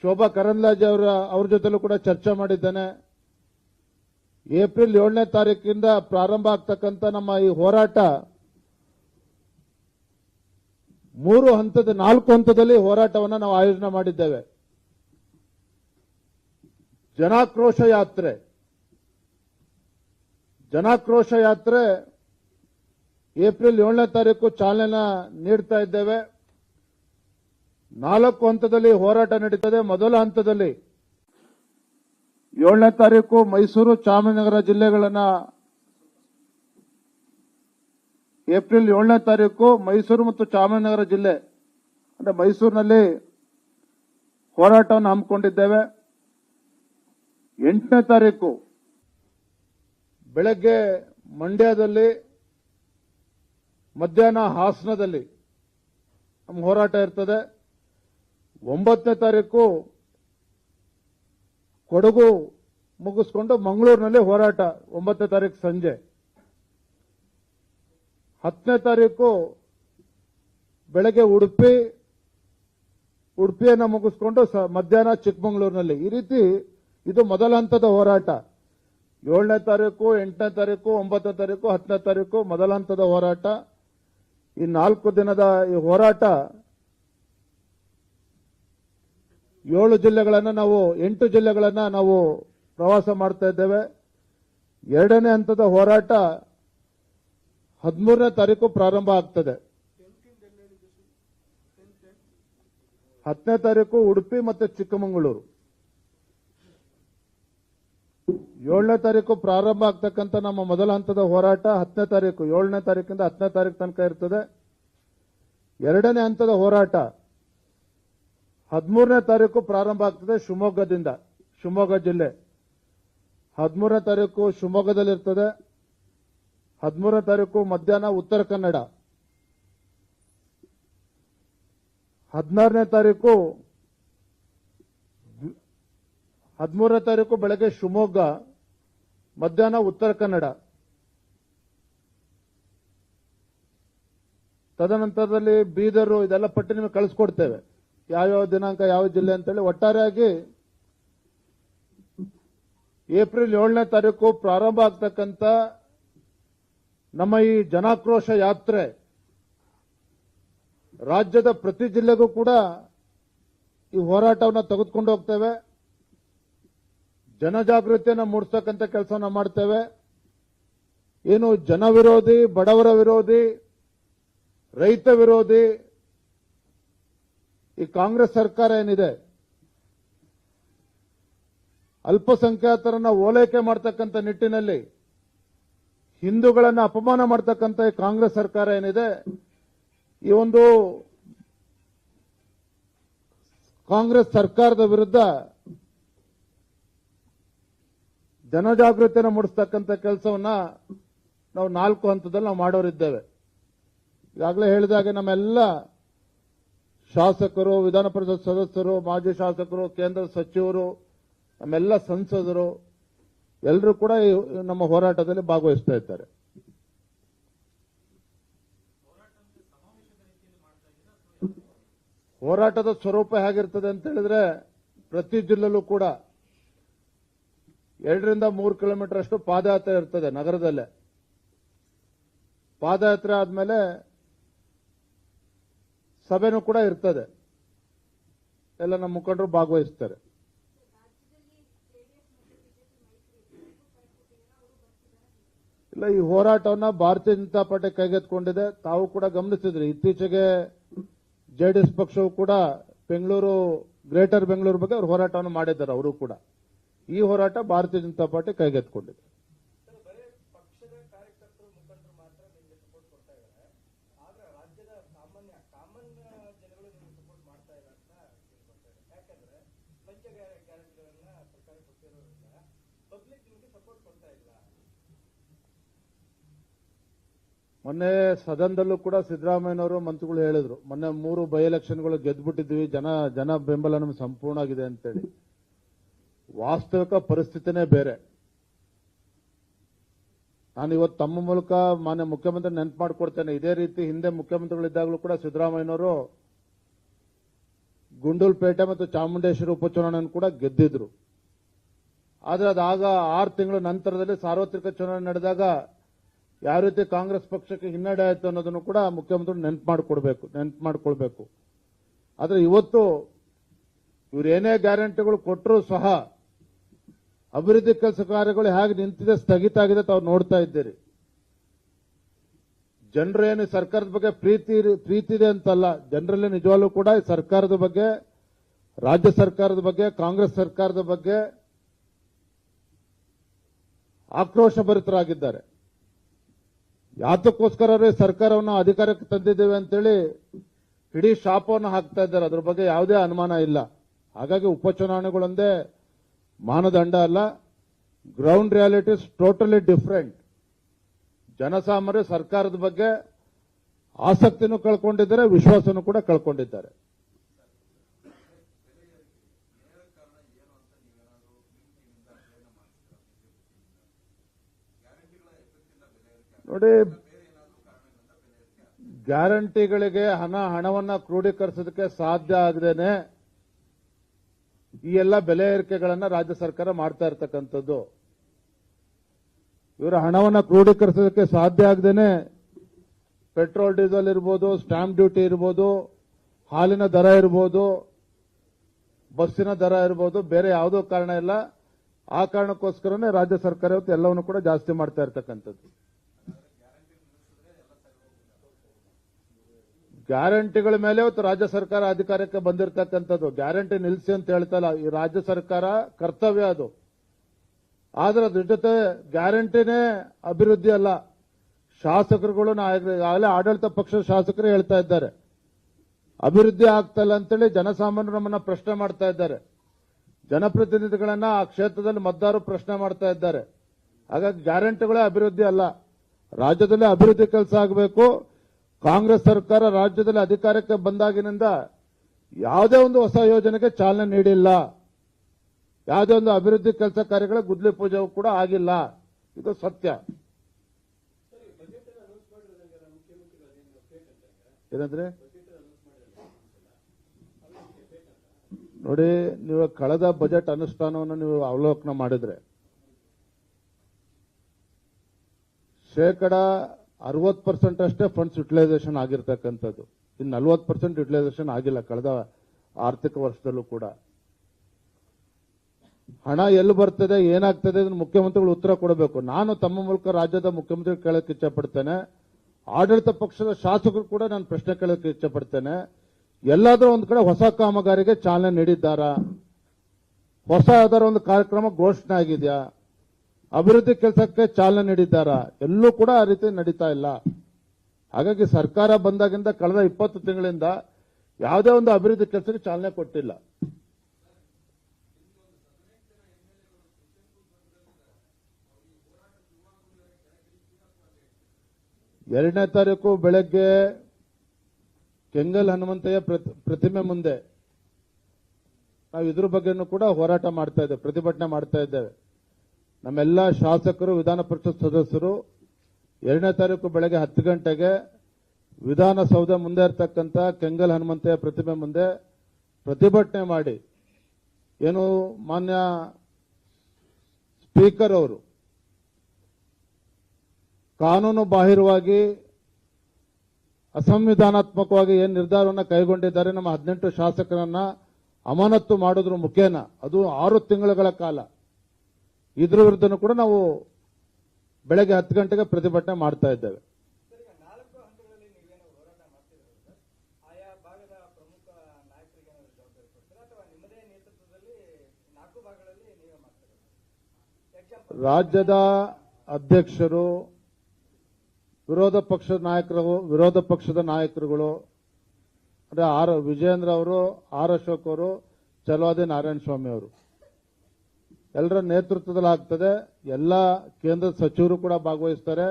ಶೋಭಾ ಕರಂದ್ಲಾಜೆ ಅವ್ರ ಜೊತೆಲೂ ಕೂಡ ಚರ್ಚೆ ಮಾಡಿದ್ದೇನೆ. ಏಪ್ರಿಲ್ 7ನೇ ತಾರೀಕಿಂದ ಪ್ರಾರಂಭ ಆಗ್ತಕ್ಕಂಥ ನಮ್ಮ ಈ ಹೋರಾಟ 4 ಹಂತದಲ್ಲಿ ಹೋರಾಟವನ್ನು ನಾವು ಆಯೋಜನೆ ಮಾಡಿದ್ದೇವೆ. ಜನಾಕ್ರೋಶ ಯಾತ್ರೆ ಏಪ್ರಿಲ್ 7ನೇ ತಾರೀಕು ಚಾಲನೆ ನೀಡ್ತಾ ಇದ್ದೇವೆ. 4 ಹಂತದಲ್ಲಿ ಹೋರಾಟ ನಡೀತದೆ. ಮೊದಲ ಹಂತದಲ್ಲಿ 7ನೇ ತಾರೀಕು ಮೈಸೂರು, ಚಾಮರಾಜನಗರ ಜಿಲ್ಲೆಗಳನ್ನ, ಏಪ್ರಿಲ್ 7ನೇ ತಾರೀಕು ಮೈಸೂರು ಮತ್ತು ಚಾಮರಾಜನಗರ ಜಿಲ್ಲೆ ಅಂದ್ರೆ ಮೈಸೂರಿನಲ್ಲಿ ಹೋರಾಟವನ್ನು ಹಮ್ಮಿಕೊಂಡಿದ್ದೇವೆ. 8ನೇ ತಾರೀಕು ಬೆಳಗ್ಗೆ ಮಂಡ್ಯದಲ್ಲಿ, ಮಧ್ಯಾಹ್ನ ಹಾಸನದಲ್ಲಿ ನಮ್ಮ ಹೋರಾಟ ಇರ್ತದೆ. 9ನೇ ತಾರೀಕು ಕೊಡಗು ಮುಗಿಸ್ಕೊಂಡು ಮಂಗಳೂರಿನಲ್ಲಿ ಹೋರಾಟ 9ನೇ ತಾರೀಕು ಸಂಜೆ. 10ನೇ ತಾರೀಕು ಬೆಳಗ್ಗೆ ಉಡುಪಿಯನ್ನು ಮುಗಿಸ್ಕೊಂಡು ಮಧ್ಯಾಹ್ನ ಚಿಕ್ಕಮಗಳೂರಿನಲ್ಲಿ. ಈ ರೀತಿ ಇದು ಮೊದಲ ಹಂತದ ಹೋರಾಟ. 7ನೇ ತಾರೀಕು, 8ನೇ ತಾರೀಕು, 9ನೇ ತಾರೀಕು, 10ನೇ ತಾರೀಕು ಮೊದಲ ಹಂತದ ಹೋರಾಟ. ಈ 4 ದಿನದ ಈ ಹೋರಾಟ 8 ಜಿಲ್ಲೆಗಳನ್ನ ನಾವು ಪ್ರವಾಸ ಮಾಡ್ತಾ ಇದ್ದೇವೆ. 2ನೇ ಹಂತದ ಹೋರಾಟ 13ನೇ ತಾರೀಕು ಪ್ರಾರಂಭ ಆಗ್ತದೆ. 10ನೇ ತಾರೀಕು ಉಡುಪಿ ಮತ್ತು ಚಿಕ್ಕಮಗಳೂರು. 7ನೇ ತಾರೀಕು ಪ್ರಾರಂಭ ಆಗ್ತಕ್ಕಂಥ ನಮ್ಮ ಮೊದಲ ಹಂತದ ಹೋರಾಟ 10ನೇ ತಾರೀಕು, 7ನೇ ತಾರೀಕಿಂದ 10ನೇ ತಾರೀಕು ತನಕ ಇರ್ತದೆ. 2ನೇ ಹಂತದ ಹೋರಾಟ 13ನೇ ತಾರೀಕು ಪ್ರಾರಂಭ ಆಗ್ತದೆ ಶಿವಮೊಗ್ಗ ಜಿಲ್ಲೆ. 13ನೇ ತಾರೀಕು ಶಿವಮೊಗ್ಗದಲ್ಲಿರ್ತದೆ. 13ನೇ ತಾರೀಕು ಮಧ್ಯಾಹ್ನ ಉತ್ತರ ಕನ್ನಡ. 13ನೇ ತಾರೀಕು ಬೆಳಗ್ಗೆ ಶಿವಮೊಗ್ಗ, ಮಧ್ಯಾಹ್ನ ಉತ್ತರ ಕನ್ನಡ. ತದನಂತರದಲ್ಲಿ ಬೀದರು, ಇದೆಲ್ಲ ಪಟ್ಟಿ ನಿಮಗೆ ಕಳಿಸ್ಕೊಡ್ತೇವೆ, ಯಾವ್ಯಾವ ದಿನಾಂಕ ಯಾವ ಜಿಲ್ಲೆ ಅಂತೇಳಿ. ಒಟ್ಟಾರೆಯಾಗಿ ಏಪ್ರಿಲ್ 7ನೇ ತಾರೀಕು ಪ್ರಾರಂಭ ಆಗ್ತಕ್ಕಂಥ ನಮ್ಮ ಈ ಜನಾಕ್ರೋಶ ಯಾತ್ರೆ ರಾಜ್ಯದ ಪ್ರತಿ ಜಿಲ್ಲೆಗೂ ಕೂಡ ಈ ಹೋರಾಟವನ್ನು ತೆಗೆದುಕೊಂಡು ಹೋಗ್ತೇವೆ. ಜನಜಾಗೃತಿಯನ್ನು ಮೂಡಿಸ್ತಕ್ಕಂಥ ಕೆಲಸವನ್ನು ಮಾಡ್ತೇವೆ. ಏನು ಜನ ವಿರೋಧಿ, ಬಡವರ ವಿರೋಧಿ, ರೈತ ವಿರೋಧಿ ಈ ಕಾಂಗ್ರೆಸ್ ಸರ್ಕಾರ ಏನಿದೆ ಅಲ್ಪಸಂಖ್ಯಾತರನ್ನ ಓಲೈಕೆ ಮಾಡ್ತಕ್ಕಂಥ ನಿಟ್ಟಿನಲ್ಲಿ ಹಿಂದೂಗಳನ್ನ ಅಪಮಾನ ಮಾಡ್ತಕ್ಕಂಥ ಈ ಕಾಂಗ್ರೆಸ್ ಸರ್ಕಾರ ಏನಿದೆ, ಈ ಒಂದು ಕಾಂಗ್ರೆಸ್ ಸರ್ಕಾರದ ವಿರುದ್ಧ ಜನಜಾಗೃತಿಯನ್ನು ಮೂಡಿಸ್ತಕ್ಕಂಥ ಕೆಲಸವನ್ನ ನಾವು 4 ಹಂತದಲ್ಲಿ ನಾವು ಮಾಡೋರಿದ್ದೇವೆ. ಈಗಾಗಲೇ ಹೇಳಿದಾಗೆ ನಮ್ಮೆಲ್ಲ ಶಾಸಕರು, ವಿಧಾನ ಪರಿಷತ್ ಸದಸ್ಯರು, ಮಾಜಿ ಶಾಸಕರು, ಕೇಂದ್ರ ಸಚಿವರು, ನಮ್ಮೆಲ್ಲ ಸಂಸದರು ಎಲ್ಲರೂ ಕೂಡ ನಮ್ಮ ಹೋರಾಟದಲ್ಲಿ ಭಾಗವಹಿಸ್ತಾ ಇದ್ದಾರೆ. ಹೋರಾಟದ ಸ್ವರೂಪ ಹೇಗಿರ್ತದೆ ಅಂತ ಹೇಳಿದ್ರೆ, ಪ್ರತಿ ಜಿಲ್ಲೆಯಲ್ಲೂ ಕೂಡ 2 ರಿಂದ 3 ಕಿಲೋಮೀಟರ್ ಅಷ್ಟು ಪಾದಯಾತ್ರೆ ಇರ್ತದೆ ನಗರದಲ್ಲೇ. ಪಾದಯಾತ್ರೆ ಆದ್ಮೇಲೆ ಸಭೆನೂ ಕೂಡ ಇರ್ತದೆ. ಎಲ್ಲ ನಮ್ಮ ಮುಖಂಡರು ಭಾಗವಹಿಸ್ತಾರೆ. ಇಲ್ಲ, ಈ ಹೋರಾಟವನ್ನ ಭಾರತೀಯ ಜನತಾ ಪಾರ್ಟಿ ಕೈಗೆತ್ತಿಕೊಂಡಿದೆ. ತಾವು ಕೂಡ ಗಮನಿಸಿದ್ರಿ, ಇತ್ತೀಚೆಗೆ ಜೆಡಿಎಸ್ ಪಕ್ಷವು ಕೂಡ ಬೆಂಗಳೂರು, ಗ್ರೇಟರ್ ಬೆಂಗಳೂರು ಬಗ್ಗೆ ಅವರು ಹೋರಾಟವನ್ನು ಮಾಡಿದ್ದಾರೆ. ಅವರು ಕೂಡ ಈ ಹೋರಾಟ ಭಾರತೀಯ ಜನತಾ ಪಾರ್ಟಿ ಕೈಗೆತ್ತಿಕೊಂಡಿದೆ. ಮೊನ್ನೆ ಸದನದಲ್ಲೂ ಕೂಡ ಸಿದ್ದರಾಮಯ್ಯನವರು ಮಂತ್ರಿಗಳು ಹೇಳಿದ್ರು, ಮೊನ್ನೆ 3 ಬೈ ಎಲೆಕ್ಷನ್ಗಳು ಗೆದ್ದುಬಿಟ್ಟಿದ್ವಿ, ಜನ ಬೆಂಬಲ ನಮಗೆ ಸಂಪೂರ್ಣ ಆಗಿದೆ ಅಂತೇಳಿ. ವಾಸ್ತವಿಕ ಪರಿಸ್ಥಿತಿನೇ ಬೇರೆ. ನಾನು ಇವತ್ತು ತಮ್ಮ ಮೂಲಕ ಮಾನ್ಯ ಮುಖ್ಯಮಂತ್ರಿ ನೆನಪು ಮಾಡಿಕೊಡ್ತೇನೆ. ಇದೇ ರೀತಿ ಹಿಂದೆ ಮುಖ್ಯಮಂತ್ರಿಗಳಿದ್ದಾಗಲೂ ಕೂಡ ಸಿದ್ದರಾಮಯ್ಯನವರು ಗುಂಡೂಲ್ಪೇಟೆ ಮತ್ತು ಚಾಮುಂಡೇಶ್ವರಿ ಉಪಚುನಾವಣೆಯನ್ನು ಕೂಡ ಗೆದ್ದಿದ್ರು. ಆದರೆ ಅದಾಗ 6 ತಿಂಗಳ ನಂತರದಲ್ಲಿ ಸಾರ್ವತ್ರಿಕ ಚುನಾವಣೆ ನಡೆದಾಗ ಯಾವ ರೀತಿ ಕಾಂಗ್ರೆಸ್ ಪಕ್ಷಕ್ಕೆ ಹಿನ್ನಡೆ ಆಯಿತು ಅನ್ನೋದನ್ನು ಕೂಡ ಮುಖ್ಯಮಂತ್ರಿ ನೆನಪು ಮಾಡಿಕೊಳ್ಬೇಕು. ಆದರೆ ಇವತ್ತು ಇವರೇನೇ ಗ್ಯಾರಂಟಿಗಳು ಕೊಟ್ಟರೂ ಸಹ ಅಭಿವೃದ್ಧಿ ಕೆಲಸ ಕಾರ್ಯಗಳು ಹೇಗೆ ನಿಂತಿದೆ, ಸ್ಥಗಿತ ಆಗಿದೆ ತಾವು ನೋಡ್ತಾ ಇದ್ದೀರಿ. ಜನರು ಏನು ಸರ್ಕಾರದ ಬಗ್ಗೆ ಪ್ರೀತಿ ಇದೆ ಅಂತಲ್ಲ, ಜನರಲ್ಲಿ ನಿಜವಾಗ್ಲೂ ಕೂಡ ಈ ಸರ್ಕಾರದ ಬಗ್ಗೆ, ರಾಜ್ಯ ಸರ್ಕಾರದ ಬಗ್ಗೆ, ಕಾಂಗ್ರೆಸ್ ಸರ್ಕಾರದ ಬಗ್ಗೆ ಆಕ್ರೋಶ ಭರಿತರಾಗಿದ್ದಾರೆ. ಯಾತಕ್ಕೋಸ್ಕರ ಸರ್ಕಾರವನ್ನು ಅಧಿಕಾರಕ್ಕೆ ತಂದಿದ್ದೇವೆ ಅಂತೇಳಿ ಇಡೀ ಶಾಪವನ್ನು ಹಾಕ್ತಾ ಇದ್ದಾರೆ. ಅದ್ರ ಬಗ್ಗೆ ಯಾವುದೇ ಅನುಮಾನ ಇಲ್ಲ. ಹಾಗಾಗಿ ಉಪಚುನಾವಣೆಗಳೊಂದೇ ಮಾನದಂಡ ಅಲ್ಲ. Ground reality is totally different. ಜನಸಾಮಾನ್ಯರು ಸರ್ಕಾರದ ಬಗ್ಗೆ ಆಸಕ್ತಿನೂ ಕಳ್ಕೊಂಡಿದ್ದಾರೆ, ವಿಶ್ವಾಸನೂ ಕೂಡ ಕಳ್ಕೊಂಡಿದ್ದಾರೆ. ನೋಡಿ, ಗ್ಯಾರಂಟಿಗಳಿಗೆ ಹಣವನ್ನ ಕ್ರೋಢೀಕರಿಸೋದಕ್ಕೆ ಸಾಧ್ಯ ಆಗದೇನೆ ಈ ಎಲ್ಲ ಬೆಲೆ ಏರಿಕೆಗಳನ್ನ ರಾಜ್ಯ ಸರ್ಕಾರ ಮಾಡ್ತಾ ಇರ್ತಕ್ಕಂಥದ್ದು. ಇವರ ಹಣವನ್ನ ಕ್ರೋಢೀಕರಿಸೋದಕ್ಕೆ ಸಾಧ್ಯ ಆಗದೇನೆ ಪೆಟ್ರೋಲ್ ಡೀಸೆಲ್ ಇರ್ಬೋದು, ಸ್ಟಾಂಪ್ ಡ್ಯೂಟಿ ಇರ್ಬೋದು, ಹಾಲಿನ ದರ ಇರ್ಬೋದು, ಬಸ್ಸಿನ ದರ ಇರ್ಬೋದು, ಬೇರೆ ಯಾವುದೋ ಕಾರಣ ಇಲ್ಲ. ಆ ಕಾರಣಕ್ಕೋಸ್ಕರನೇ ರಾಜ್ಯ ಸರ್ಕಾರ ಇವತ್ತು ಎಲ್ಲವನ್ನು ಕೂಡ ಜಾಸ್ತಿ ಮಾಡ್ತಾ ಇರ್ತಕ್ಕಂಥದ್ದು. ಗ್ಯಾರಂಟಿಗಳ ಮೇಲೆ ಇವತ್ತು ರಾಜ್ಯ ಸರ್ಕಾರ ಅಧಿಕಾರಕ್ಕೆ ಬಂದಿರತಕ್ಕಂಥದ್ದು. ಗ್ಯಾರಂಟಿ ನಿಲ್ಲಿಸಿ ಅಂತ ಹೇಳ್ತಲ್ಲ, ಈ ರಾಜ್ಯ ಸರ್ಕಾರ ಕರ್ತವ್ಯ ಅದು. ಆದ್ರೆ ಅದ್ರ ಜೊತೆ ಗ್ಯಾರಂಟಿನೇ ಅಭಿವೃದ್ಧಿ ಅಲ್ಲ. ಶಾಸಕರುಗಳು ಆಗಲೇ ಆಡಳಿತ ಪಕ್ಷದ ಶಾಸಕರು ಹೇಳ್ತಾ ಇದ್ದಾರೆ, ಅಭಿವೃದ್ಧಿ ಆಗ್ತಾ ಇಲ್ಲ ಅಂತೇಳಿ ಜನಸಾಮಾನ್ಯರು ನಮ್ಮನ್ನ ಪ್ರಶ್ನೆ ಮಾಡ್ತಾ ಇದ್ದಾರೆ. ಜನಪ್ರತಿನಿಧಿಗಳನ್ನ ಆ ಕ್ಷೇತ್ರದಲ್ಲಿ ಮತದಾರರು ಪ್ರಶ್ನೆ ಮಾಡ್ತಾ ಇದ್ದಾರೆ. ಹಾಗಾಗಿ ಗ್ಯಾರಂಟಿಗಳೇ ಅಭಿವೃದ್ಧಿ ಅಲ್ಲ. ರಾಜ್ಯದಲ್ಲಿ ಅಭಿವೃದ್ಧಿ ಕೆಲಸ ಆಗಬೇಕು. ಕಾಂಗ್ರೆಸ್ ಸರ್ಕಾರ ರಾಜ್ಯದಲ್ಲಿ ಅಧಿಕಾರಕ್ಕೆ ಬಂದಾಗಿನಿಂದ ಯಾವುದೇ ಒಂದು ಹೊಸ ಯೋಜನೆಗೆ ಚಾಲನೆ ನೀಡಿಲ್ಲ. ಯಾವುದೇ ಒಂದು ಅಭಿವೃದ್ಧಿ ಕೆಲಸ ಕಾರ್ಯಗಳ ಗುದ್ಲಿ ಪೂಜೆ ಕೂಡ ಆಗಿಲ್ಲ. ಇದು ಸತ್ಯ. ಏನಂದ್ರೆ ನೋಡಿ, ನೀವು ಕಳೆದ ಬಜೆಟ್ ಅನುಷ್ಠಾನವನ್ನು ನೀವು ಅವಲೋಕನ ಮಾಡಿದ್ರೆ ಶೇಕಡ 60% ಅಷ್ಟೇ ಫಂಡ್ಸ್ ಯುಟಿಲೈಸೇಷನ್ ಆಗಿರ್ತಕ್ಕಂಥದ್ದು. ಇನ್ನು 40% ಯುಟಿಲೈಸೇಷನ್ ಆಗಿಲ್ಲ ಕಳೆದ ಆರ್ಥಿಕ ವರ್ಷದಲ್ಲೂ ಕೂಡ. ಹಣ ಎಲ್ಲಿ ಬರ್ತದೆ, ಏನಾಗ್ತದೆ, ಇದನ್ನು ಮುಖ್ಯಮಂತ್ರಿಗಳು ಉತ್ತರ ಕೊಡಬೇಕು. ನಾನು ತಮ್ಮ ಮೂಲಕ ರಾಜ್ಯದ ಮುಖ್ಯಮಂತ್ರಿ ಕೇಳಕ್ಕೆ ಇಚ್ಛಪಡ್ತೇನೆ, ಆಡಳಿತ ಪಕ್ಷದ ಶಾಸಕರು ಕೂಡ ನಾನು ಪ್ರಶ್ನೆ ಕೇಳಕ್ಕೆ ಇಚ್ಛಪಡ್ತೇನೆ. ಎಲ್ಲಾದ್ರೂ ಒಂದು ಕಡೆ ಹೊಸ ಕಾಮಗಾರಿಗೆ ಚಾಲನೆ ನೀಡಿದ್ದಾರಾ? ಹೊಸ ಯಾವ್ದಾರ ಒಂದು ಕಾರ್ಯಕ್ರಮ ಘೋಷಣೆ ಆಗಿದೆಯಾ? ಅಭಿವೃದ್ಧಿ ಕೆಲಸಕ್ಕೆ ಚಾಲನೆ ನೀಡಿದ್ದಾರಾ? ಎಲ್ಲೂ ಕೂಡ ಆ ರೀತಿ ನಡೀತಾ ಇಲ್ಲ. ಹಾಗಾಗಿ ಸರ್ಕಾರ ಬಂದಾಗಿಂದ ಕಳೆದ 20 ತಿಂಗಳಿಂದ ಯಾವುದೇ ಒಂದು ಅಭಿವೃದ್ಧಿ ಕೆಲಸಕ್ಕೆ ಚಾಲನೆ ಕೊಟ್ಟಿಲ್ಲ. ಎರಡನೇ ತಾರೀಕು ಬೆಳಗ್ಗೆ ಕೆಂಗಲ್ ಹನುಮಂತಯ್ಯ ಪ್ರತಿಮೆ ಮುಂದೆ ನಾವು ಇದ್ರ ಬಗ್ಗೆನೂ ಕೂಡ ಹೋರಾಟ ಮಾಡ್ತಾ ಇದ್ದೇವೆ, ಪ್ರತಿಭಟನೆ ಮಾಡ್ತಾ ಇದ್ದೇವೆ. ನಮ್ಮೆಲ್ಲ ಶಾಸಕರು, ವಿಧಾನ ಪರಿಷತ್ ಸದಸ್ಯರು 2ನೇ ತಾರೀಕು ಬೆಳಗ್ಗೆ 10 ಗಂಟೆಗೆ ವಿಧಾನಸೌಧ ಮುಂದೆ ಇರತಕ್ಕಂಥ ಕೆಂಗಲ್ ಹನುಮಂತಯ್ಯ ಪ್ರತಿಮೆ ಮುಂದೆ ಪ್ರತಿಭಟನೆ ಮಾಡಿ, ಏನು ಮಾನ್ಯ ಸ್ಪೀಕರ್ ಅವರು ಕಾನೂನು ಬಾಹಿರವಾಗಿ ಅಸಂವಿಧಾನಾತ್ಮಕವಾಗಿ ಏನು ನಿರ್ಧಾರವನ್ನು ಕೈಗೊಂಡಿದ್ದಾರೆ, ನಮ್ಮ 18 ಶಾಸಕರನ್ನ ಅಮಾನತು ಮಾಡೋದ್ರ ಮುಖೇನ, ಅದು 6 ತಿಂಗಳುಗಳ ಕಾಲ, ಇದ್ರ ವಿರುದ್ಧನೂ ಕೂಡ ನಾವು ಬೆಳಗ್ಗೆ 10 ಗಂಟೆಗೆ ಪ್ರತಿಭಟನೆ ಮಾಡ್ತಾ ಇದ್ದೇವೆ. ರಾಜ್ಯದ ಅಧ್ಯಕ್ಷರು, ವಿರೋಧ ಪಕ್ಷದ ನಾಯಕರುಗಳು ಅಂದ್ರೆ ವಿಜಯೇಂದ್ರ ಅವರು, ಆರ್ ಅಶೋಕ್ ಅವರು, ಚಲವಾದಿ ನಾರಾಯಣ ಸ್ವಾಮಿ ಅವರು ಎಲ್ಲರ ನೇತೃತ್ವದಲ್ಲಿ ಆಗ್ತದೆ. ಎಲ್ಲ ಕೇಂದ್ರ ಸಚಿವರು ಕೂಡ ಭಾಗವಹಿಸ್ತಾರೆ,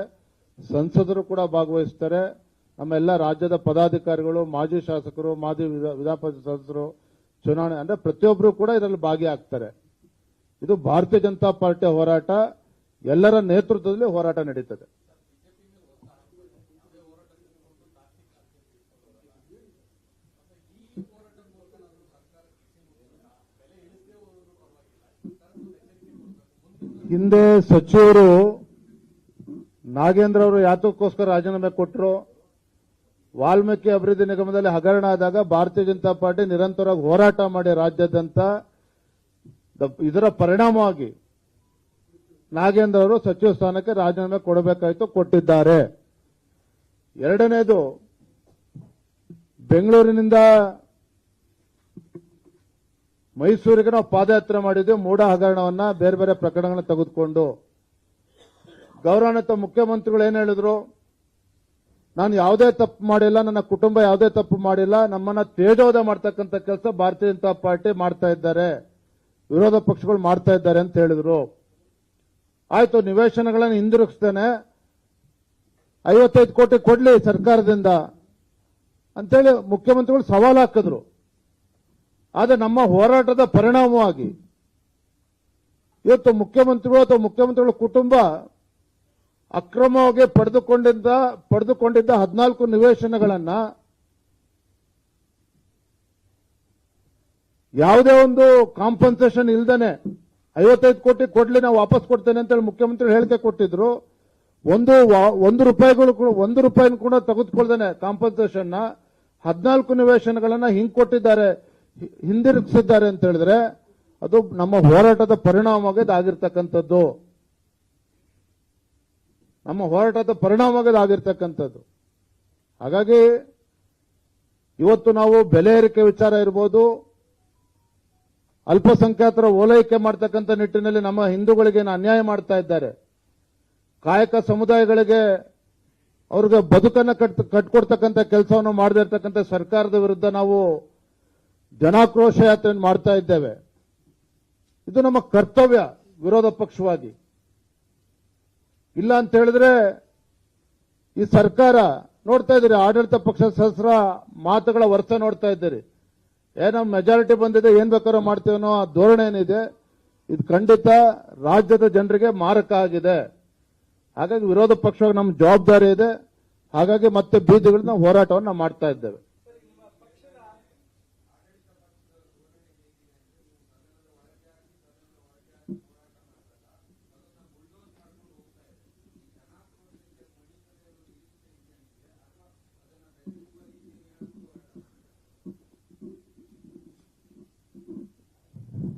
ಸಂಸದರು ಕೂಡ ಭಾಗವಹಿಸ್ತಾರೆ, ನಮ್ಮೆಲ್ಲ ರಾಜ್ಯದ ಪದಾಧಿಕಾರಿಗಳು, ಮಾಜಿ ಶಾಸಕರು, ಮಾಜಿ ವಿಧಾನ ಪರಿಷತ್ ಸದಸ್ಯರು, ಚುನಾವಣೆ ಅಂದ್ರೆ ಪ್ರತಿಯೊಬ್ಬರು ಕೂಡ ಇದರಲ್ಲಿ ಭಾಗಿಯಾಗ್ತಾರೆ. ಇದು ಭಾರತೀಯ ಜನತಾ ಪಾರ್ಟಿಯ ಹೋರಾಟ, ಎಲ್ಲರ ನೇತೃತ್ವದಲ್ಲಿ ಹೋರಾಟ ನಡೀತದೆ. ಹಿಂದೆ ಸಚಿವರು ನಾಗೇಂದ್ರ ಅವರು ಯಾತಕ್ಕೋಸ್ಕರ ರಾಜೀನಾಮೆ ಕೊಟ್ಟರು, ವಾಲ್ಮೀಕಿ ಅಭಿವೃದ್ಧಿ ನಿಗಮದಲ್ಲಿ ಹಗರಣ ಆದಾಗ ಭಾರತೀಯ ಜನತಾ ಪಾರ್ಟಿ ನಿರಂತರವಾಗಿ ಹೋರಾಟ ಮಾಡಿ ರಾಜ್ಯಾದ್ಯಂತ ಇದರ ಪರಿಣಾಮವಾಗಿ ನಾಗೇಂದ್ರ ಅವರು ಸಚಿವ ಸ್ಥಾನಕ್ಕೆ ರಾಜೀನಾಮೆ ಕೊಡಬೇಕಾಯಿತು, ಕೊಟ್ಟಿದ್ದಾರೆ. ಎರಡನೇದು, ಬೆಂಗಳೂರಿನಿಂದ ಮೈಸೂರಿಗೆ ನಾವು ಪಾದಯಾತ್ರೆ ಮಾಡಿದ್ವಿ, ಮೂಡ ಹಗರಣವನ್ನ, ಬೇರೆ ಬೇರೆ ಪ್ರಕರಣಗಳನ್ನ ತೆಗೆದುಕೊಂಡು. ಗೌರವಾನ್ವಿತ ಮುಖ್ಯಮಂತ್ರಿಗಳು ಏನ್ ಹೇಳಿದ್ರು, ನಾನು ಯಾವುದೇ ತಪ್ಪು ಮಾಡಿಲ್ಲ, ನನ್ನ ಕುಟುಂಬ ಯಾವುದೇ ತಪ್ಪು ಮಾಡಿಲ್ಲ, ನಮ್ಮನ್ನ ತೇಜೋವಧೆ ಮಾಡ್ತಕ್ಕಂಥ ಕೆಲಸ ಭಾರತೀಯ ಜನತಾ ಪಾರ್ಟಿ ಮಾಡ್ತಾ ಇದ್ದಾರೆ, ವಿರೋಧ ಪಕ್ಷಗಳು ಮಾಡ್ತಾ ಇದ್ದಾರೆ ಅಂತ ಹೇಳಿದ್ರು. ಆಯ್ತು, ನಿವೇಶನಗಳನ್ನು ಹಿಂದಿರುಗಿಸ್ತೇನೆ, 55 ಕೋಟಿ ಕೊಡ್ಲಿ ಸರ್ಕಾರದಿಂದ ಅಂತೇಳಿ ಮುಖ್ಯಮಂತ್ರಿಗಳು ಸವಾಲು ಹಾಕಿದ್ರು. ಆದರೆ ನಮ್ಮ ಹೋರಾಟದ ಪರಿಣಾಮವಾಗಿ ಇವತ್ತು ಮುಖ್ಯಮಂತ್ರಿಗಳು ಅಥವಾ ಮುಖ್ಯಮಂತ್ರಿಗಳ ಕುಟುಂಬ ಅಕ್ರಮವಾಗಿ ಪಡೆದುಕೊಂಡಿದ್ದ 14 ನಿವೇಶನಗಳನ್ನ ಯಾವುದೇ ಒಂದು ಕಾಂಪನ್ಸೇಷನ್ ಇಲ್ದೇನೆ 55 ಕೋಟಿ ಕೊಡ್ಲಿ, ನಾವು ವಾಪಸ್ ಕೊಡ್ತೇನೆ ಅಂತೇಳಿ ಮುಖ್ಯಮಂತ್ರಿ ಹೇಳಿಕೆ ಕೊಟ್ಟಿದ್ರು. ಒಂದು ರೂಪಾಯಿ ಕೂಡ ತೆಗೆದುಕೊಳ್ದೇನೆ ಕಾಂಪನ್ಸೇಷನ್ 14 ನಿವೇಶನಗಳನ್ನ ಕೊಟ್ಟಿದ್ದಾರೆ, ಹಿಂದಿರುಗಿಸಿದ್ದಾರೆ ಅಂತ ಹೇಳಿದ್ರೆ ಅದು ನಮ್ಮ ಹೋರಾಟದ ಪರಿಣಾಮವಾಗಿ ಆಗಿರ್ತಕ್ಕಂಥದ್ದು, ನಮ್ಮ ಹೋರಾಟದ ಪರಿಣಾಮವಾಗಿ ಆಗಿರ್ತಕ್ಕಂಥದ್ದು. ಹಾಗಾಗಿ ಇವತ್ತು ನಾವು ಬೆಲೆ ಏರಿಕೆ ವಿಚಾರ ಇರಬಹುದು, ಅಲ್ಪಸಂಖ್ಯಾತರ ಓಲೈಕೆ ಮಾಡ್ತಕ್ಕಂಥ ನಿಟ್ಟಿನಲ್ಲಿ ನಮ್ಮ ಹಿಂದೂಗಳಿಗೆ ಅನ್ಯಾಯ ಮಾಡ್ತಾ ಇದ್ದಾರೆ, ಕಾಯಕ ಸಮುದಾಯಗಳಿಗೆ ಅವ್ರಿಗೆ ಬದುಕನ್ನು ಕಟ್ಕೊಡ್ತಕ್ಕಂಥ ಕೆಲಸವನ್ನು ಮಾಡದೇ ಇರತಕ್ಕಂಥ ಸರ್ಕಾರದ ವಿರುದ್ಧ ನಾವು ಜನಾಕ್ರೋಶ ಯಾತ್ರೆಯನ್ನು ಮಾಡ್ತಾ ಇದ್ದೇವೆ. ಇದು ನಮ್ಮ ಕರ್ತವ್ಯ ವಿರೋಧ ಪಕ್ಷವಾಗಿ. ಇಲ್ಲ ಅಂತ ಹೇಳಿದ್ರೆ ಈ ಸರ್ಕಾರ ನೋಡ್ತಾ ಇದ್ದೀರಿ, ಆಡಳಿತ ಪಕ್ಷದ ಸದಸ್ಯರ ಮಾತುಗಳ ವರ್ಷ ನೋಡ್ತಾ ಇದ್ದೀರಿ, ಏನೋ ಮೆಜಾರಿಟಿ ಬಂದಿದೆ, ಏನ್ ಬೇಕಾದ್ರೂ ಮಾಡ್ತೀವಿ ಅನ್ನೋ ಧೋರಣೆ ಏನಿದೆ, ಇದು ಖಂಡಿತ ರಾಜ್ಯದ ಜನರಿಗೆ ಮಾರಕ ಆಗಿದೆ. ಹಾಗಾಗಿ ವಿರೋಧ ಪಕ್ಷವಾಗಿ ನಮ್ಮ ಜವಾಬ್ದಾರಿ ಇದೆ. ಹಾಗಾಗಿ ಮತ್ತೆ ಬೀದಿಗಳನ್ನ ಹೋರಾಟವನ್ನು ನಾವು ಮಾಡ್ತಾ ಇದ್ದೇವೆ.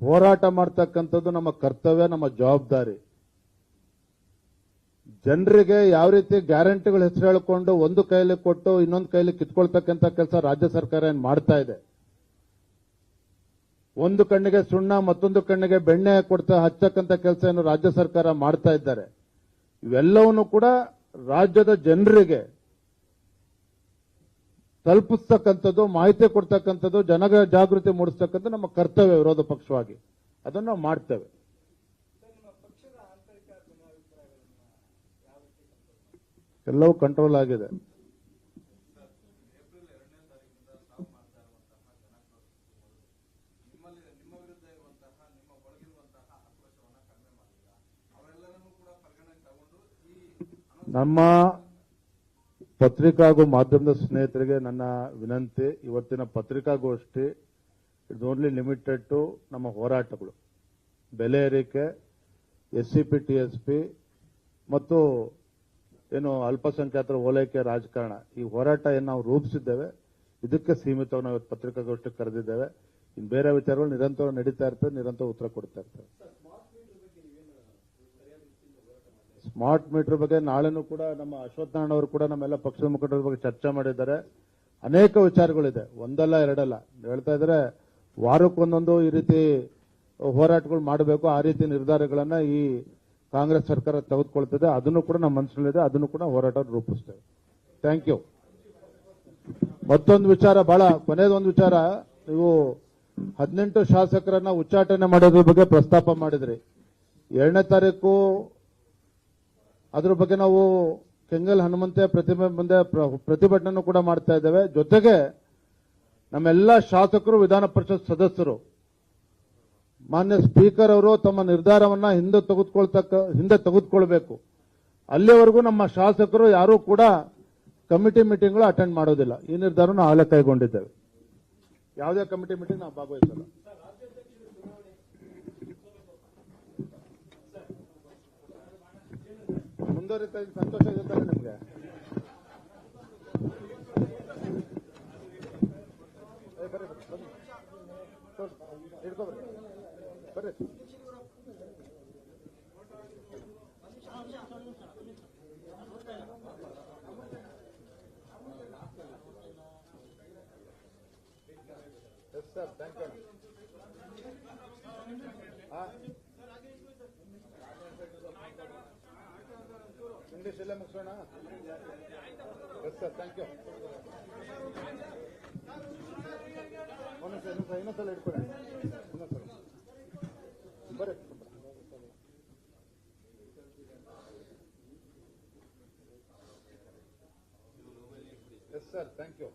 ಹೋರಾಟ ಮಾಡ್ತಕ್ಕಂಥದ್ದು ನಮ್ಮ ಕರ್ತವ್ಯ, ನಮ್ಮ ಜವಾಬ್ದಾರಿ. ಜನರಿಗೆ ಯಾವ ರೀತಿ ಗ್ಯಾರಂಟಿಗಳು ಹೆಸರು ಹೇಳಿಕೊಂಡು ಒಂದು ಕೈಯಲ್ಲಿ ಕೊಟ್ಟು ಇನ್ನೊಂದು ಕೈಯಲ್ಲಿ ಕಿತ್ಕೊಳ್ತಕ್ಕಂಥ ಕೆಲಸ ರಾಜ್ಯ ಸರ್ಕಾರ ಏನ್ ಮಾಡ್ತಾ ಇದೆ. ಒಂದು ಕಣ್ಣಿಗೆ ಸುಣ್ಣ ಮತ್ತೊಂದು ಕಣ್ಣಿಗೆ ಬೆಣ್ಣೆ ಕೊಡ್ತಾ ಹಚ್ಚಕ್ಕಂತ ಕೆಲಸ ಏನು ರಾಜ್ಯ ಸರ್ಕಾರ ಮಾಡ್ತಾ ಇದ್ದಾರೆ. ಇವೆಲ್ಲವನ್ನು ಕೂಡ ರಾಜ್ಯದ ಜನರಿಗೆ ತಲುಪಿಸ್ತಕ್ಕಂಥದ್ದು, ಮಾಹಿತಿ ಕೊಡ್ತಕ್ಕಂಥದ್ದು, ಜಾಗೃತಿ ಮೂಡಿಸ್ತಕ್ಕಂಥ ನಮ್ಮ ಕರ್ತವ್ಯ ವಿರೋಧ ಪಕ್ಷವಾಗಿ. ಅದನ್ನು ನಾವು ಮಾಡ್ತೇವೆ. ಎಲ್ಲವೂ ಕಂಟ್ರೋಲ್ ಆಗಿದೆ. ನಮ್ಮ ಪತ್ರಿಕಾ ಹಾಗೂ ಮಾಧ್ಯಮದ ಸ್ನೇಹಿತರಿಗೆ ನನ್ನ ವಿನಂತಿ, ಇವತ್ತಿನ ಪತ್ರಿಕಾಗೋಷ್ಠಿ ಇಟ್ಸ್ ಓನ್ಲಿ ಲಿಮಿಟೆಡ್ ಟು ನಮ್ಮ ಹೋರಾಟಗಳು, ಬೆಲೆ ಏರಿಕೆ, SCP TSP ಮತ್ತು ಏನು ಅಲ್ಪಸಂಖ್ಯಾತರ ಓಲೈಕೆ ರಾಜಕಾರಣ, ಈ ಹೋರಾಟ ಏನು ನಾವು ರೂಪಿಸಿದ್ದೇವೆ ಇದಕ್ಕೆ ಸೀಮಿತವಾಗಿ ನಾವು ಇವತ್ತು ಪತ್ರಿಕಾಗೋಷ್ಠಿ ಕರೆದಿದ್ದೇವೆ. ಇನ್ನು ಬೇರೆ ವಿಚಾರಗಳು ನಿರಂತರ ನಡೀತಾ ಇರ್ತವೆ, ನಿರಂತರ ಉತ್ತರ ಕೊಡ್ತಾ ಇರ್ತವೆ. ಸ್ಮಾರ್ಟ್ ಮೀಟರ್ ಬಗ್ಗೆ ನಾಳೆನೂ ಕೂಡ ನಮ್ಮ ಅಶ್ವಥ್ ನಾರಾಯಣ ಅವರು ಕೂಡ ನಮ್ಮೆಲ್ಲ ಪಕ್ಷದ ಮುಖಂಡರ ಬಗ್ಗೆ ಚರ್ಚೆ ಮಾಡಿದ್ದಾರೆ. ಅನೇಕ ವಿಚಾರಗಳಿದೆ, ಒಂದಲ್ಲ ಎರಡಲ್ಲ. ಹೇಳ್ತಾ ಇದ್ರೆ ವಾರಕ್ಕೊಂದೊಂದು ಈ ರೀತಿ ಹೋರಾಟಗಳು ಮಾಡಬೇಕು, ಆ ರೀತಿ ನಿರ್ಧಾರಗಳನ್ನ ಈ ಕಾಂಗ್ರೆಸ್ ಸರ್ಕಾರ ತೆಗೆದುಕೊಳ್ತದೆ. ಅದನ್ನು ಕೂಡ ನಮ್ಮ ಮನಸ್ಸಿನಲ್ಲಿದೆ, ಅದನ್ನು ಕೂಡ ಹೋರಾಟ ರೂಪಿಸ್ತೇವೆ. Thank you. ಮತ್ತೊಂದು ವಿಚಾರ, ಬಹಳ ಕೊನೆಯದೊಂದು ವಿಚಾರ, ನೀವು 18 ಶಾಸಕರನ್ನ ಉಚ್ಚಾಟನೆ ಮಾಡೋದ್ರ ಬಗ್ಗೆ ಪ್ರಸ್ತಾಪ ಮಾಡಿದ್ರಿ. 2ನೇ ತಾರೀಕು ಅದ್ರ ಬಗ್ಗೆ ನಾವು ಕೆಂಗಲ್ ಹನುಮಂತೆ ಪ್ರತಿಮೆ ಮುಂದೆ ಪ್ರತಿಭಟನೆ ಕೂಡ ಮಾಡ್ತಾ ಇದ್ದೇವೆ. ಜೊತೆಗೆ ನಮ್ಮೆಲ್ಲ ಶಾಸಕರು, ವಿಧಾನ ಪರಿಷತ್ ಸದಸ್ಯರು, ಮಾನ್ಯ ಸ್ಪೀಕರ್ ಅವರು ತಮ್ಮ ನಿರ್ಧಾರವನ್ನ ಹಿಂದೆ ತೆಗೆದುಕೊಳ್ಬೇಕು. ಅಲ್ಲಿವರೆಗೂ ನಮ್ಮ ಶಾಸಕರು ಯಾರೂ ಕೂಡ ಕಮಿಟಿ ಮೀಟಿಂಗ್ಗಳು ಅಟೆಂಡ್ ಮಾಡೋದಿಲ್ಲ. ಈ ನಿರ್ಧಾರವನ್ನು ಆಗಲೇ ಕೈಗೊಂಡಿದ್ದೇವೆ. ಯಾವುದೇ ಕಮಿಟಿ ಮೀಟಿಂಗ್ ನಾವು ಭಾಗವಹಿಸಲ್ಲ. ಮುಂದುವರಿತಾ ಸಂತೋಷ ಇರುತ್ತಲ್ಲ ನಿಮ್ಗೆ? ಹಿಡ್ಕೊಬರ್ರಿ, ಬರ್ರಿ. Yes sir, thank you. English ಎಲ್ಲ ಮುಗಿಸೋಣ. Yes sir, thank you. ಇನ್ನೊಂದ್ಸಲ ಇಟ್ಕೊಳ್ಳಿ, ಇನ್ನೊಂದ್ಸಲ ಬರ್ರಿ. Yes sir, thank you.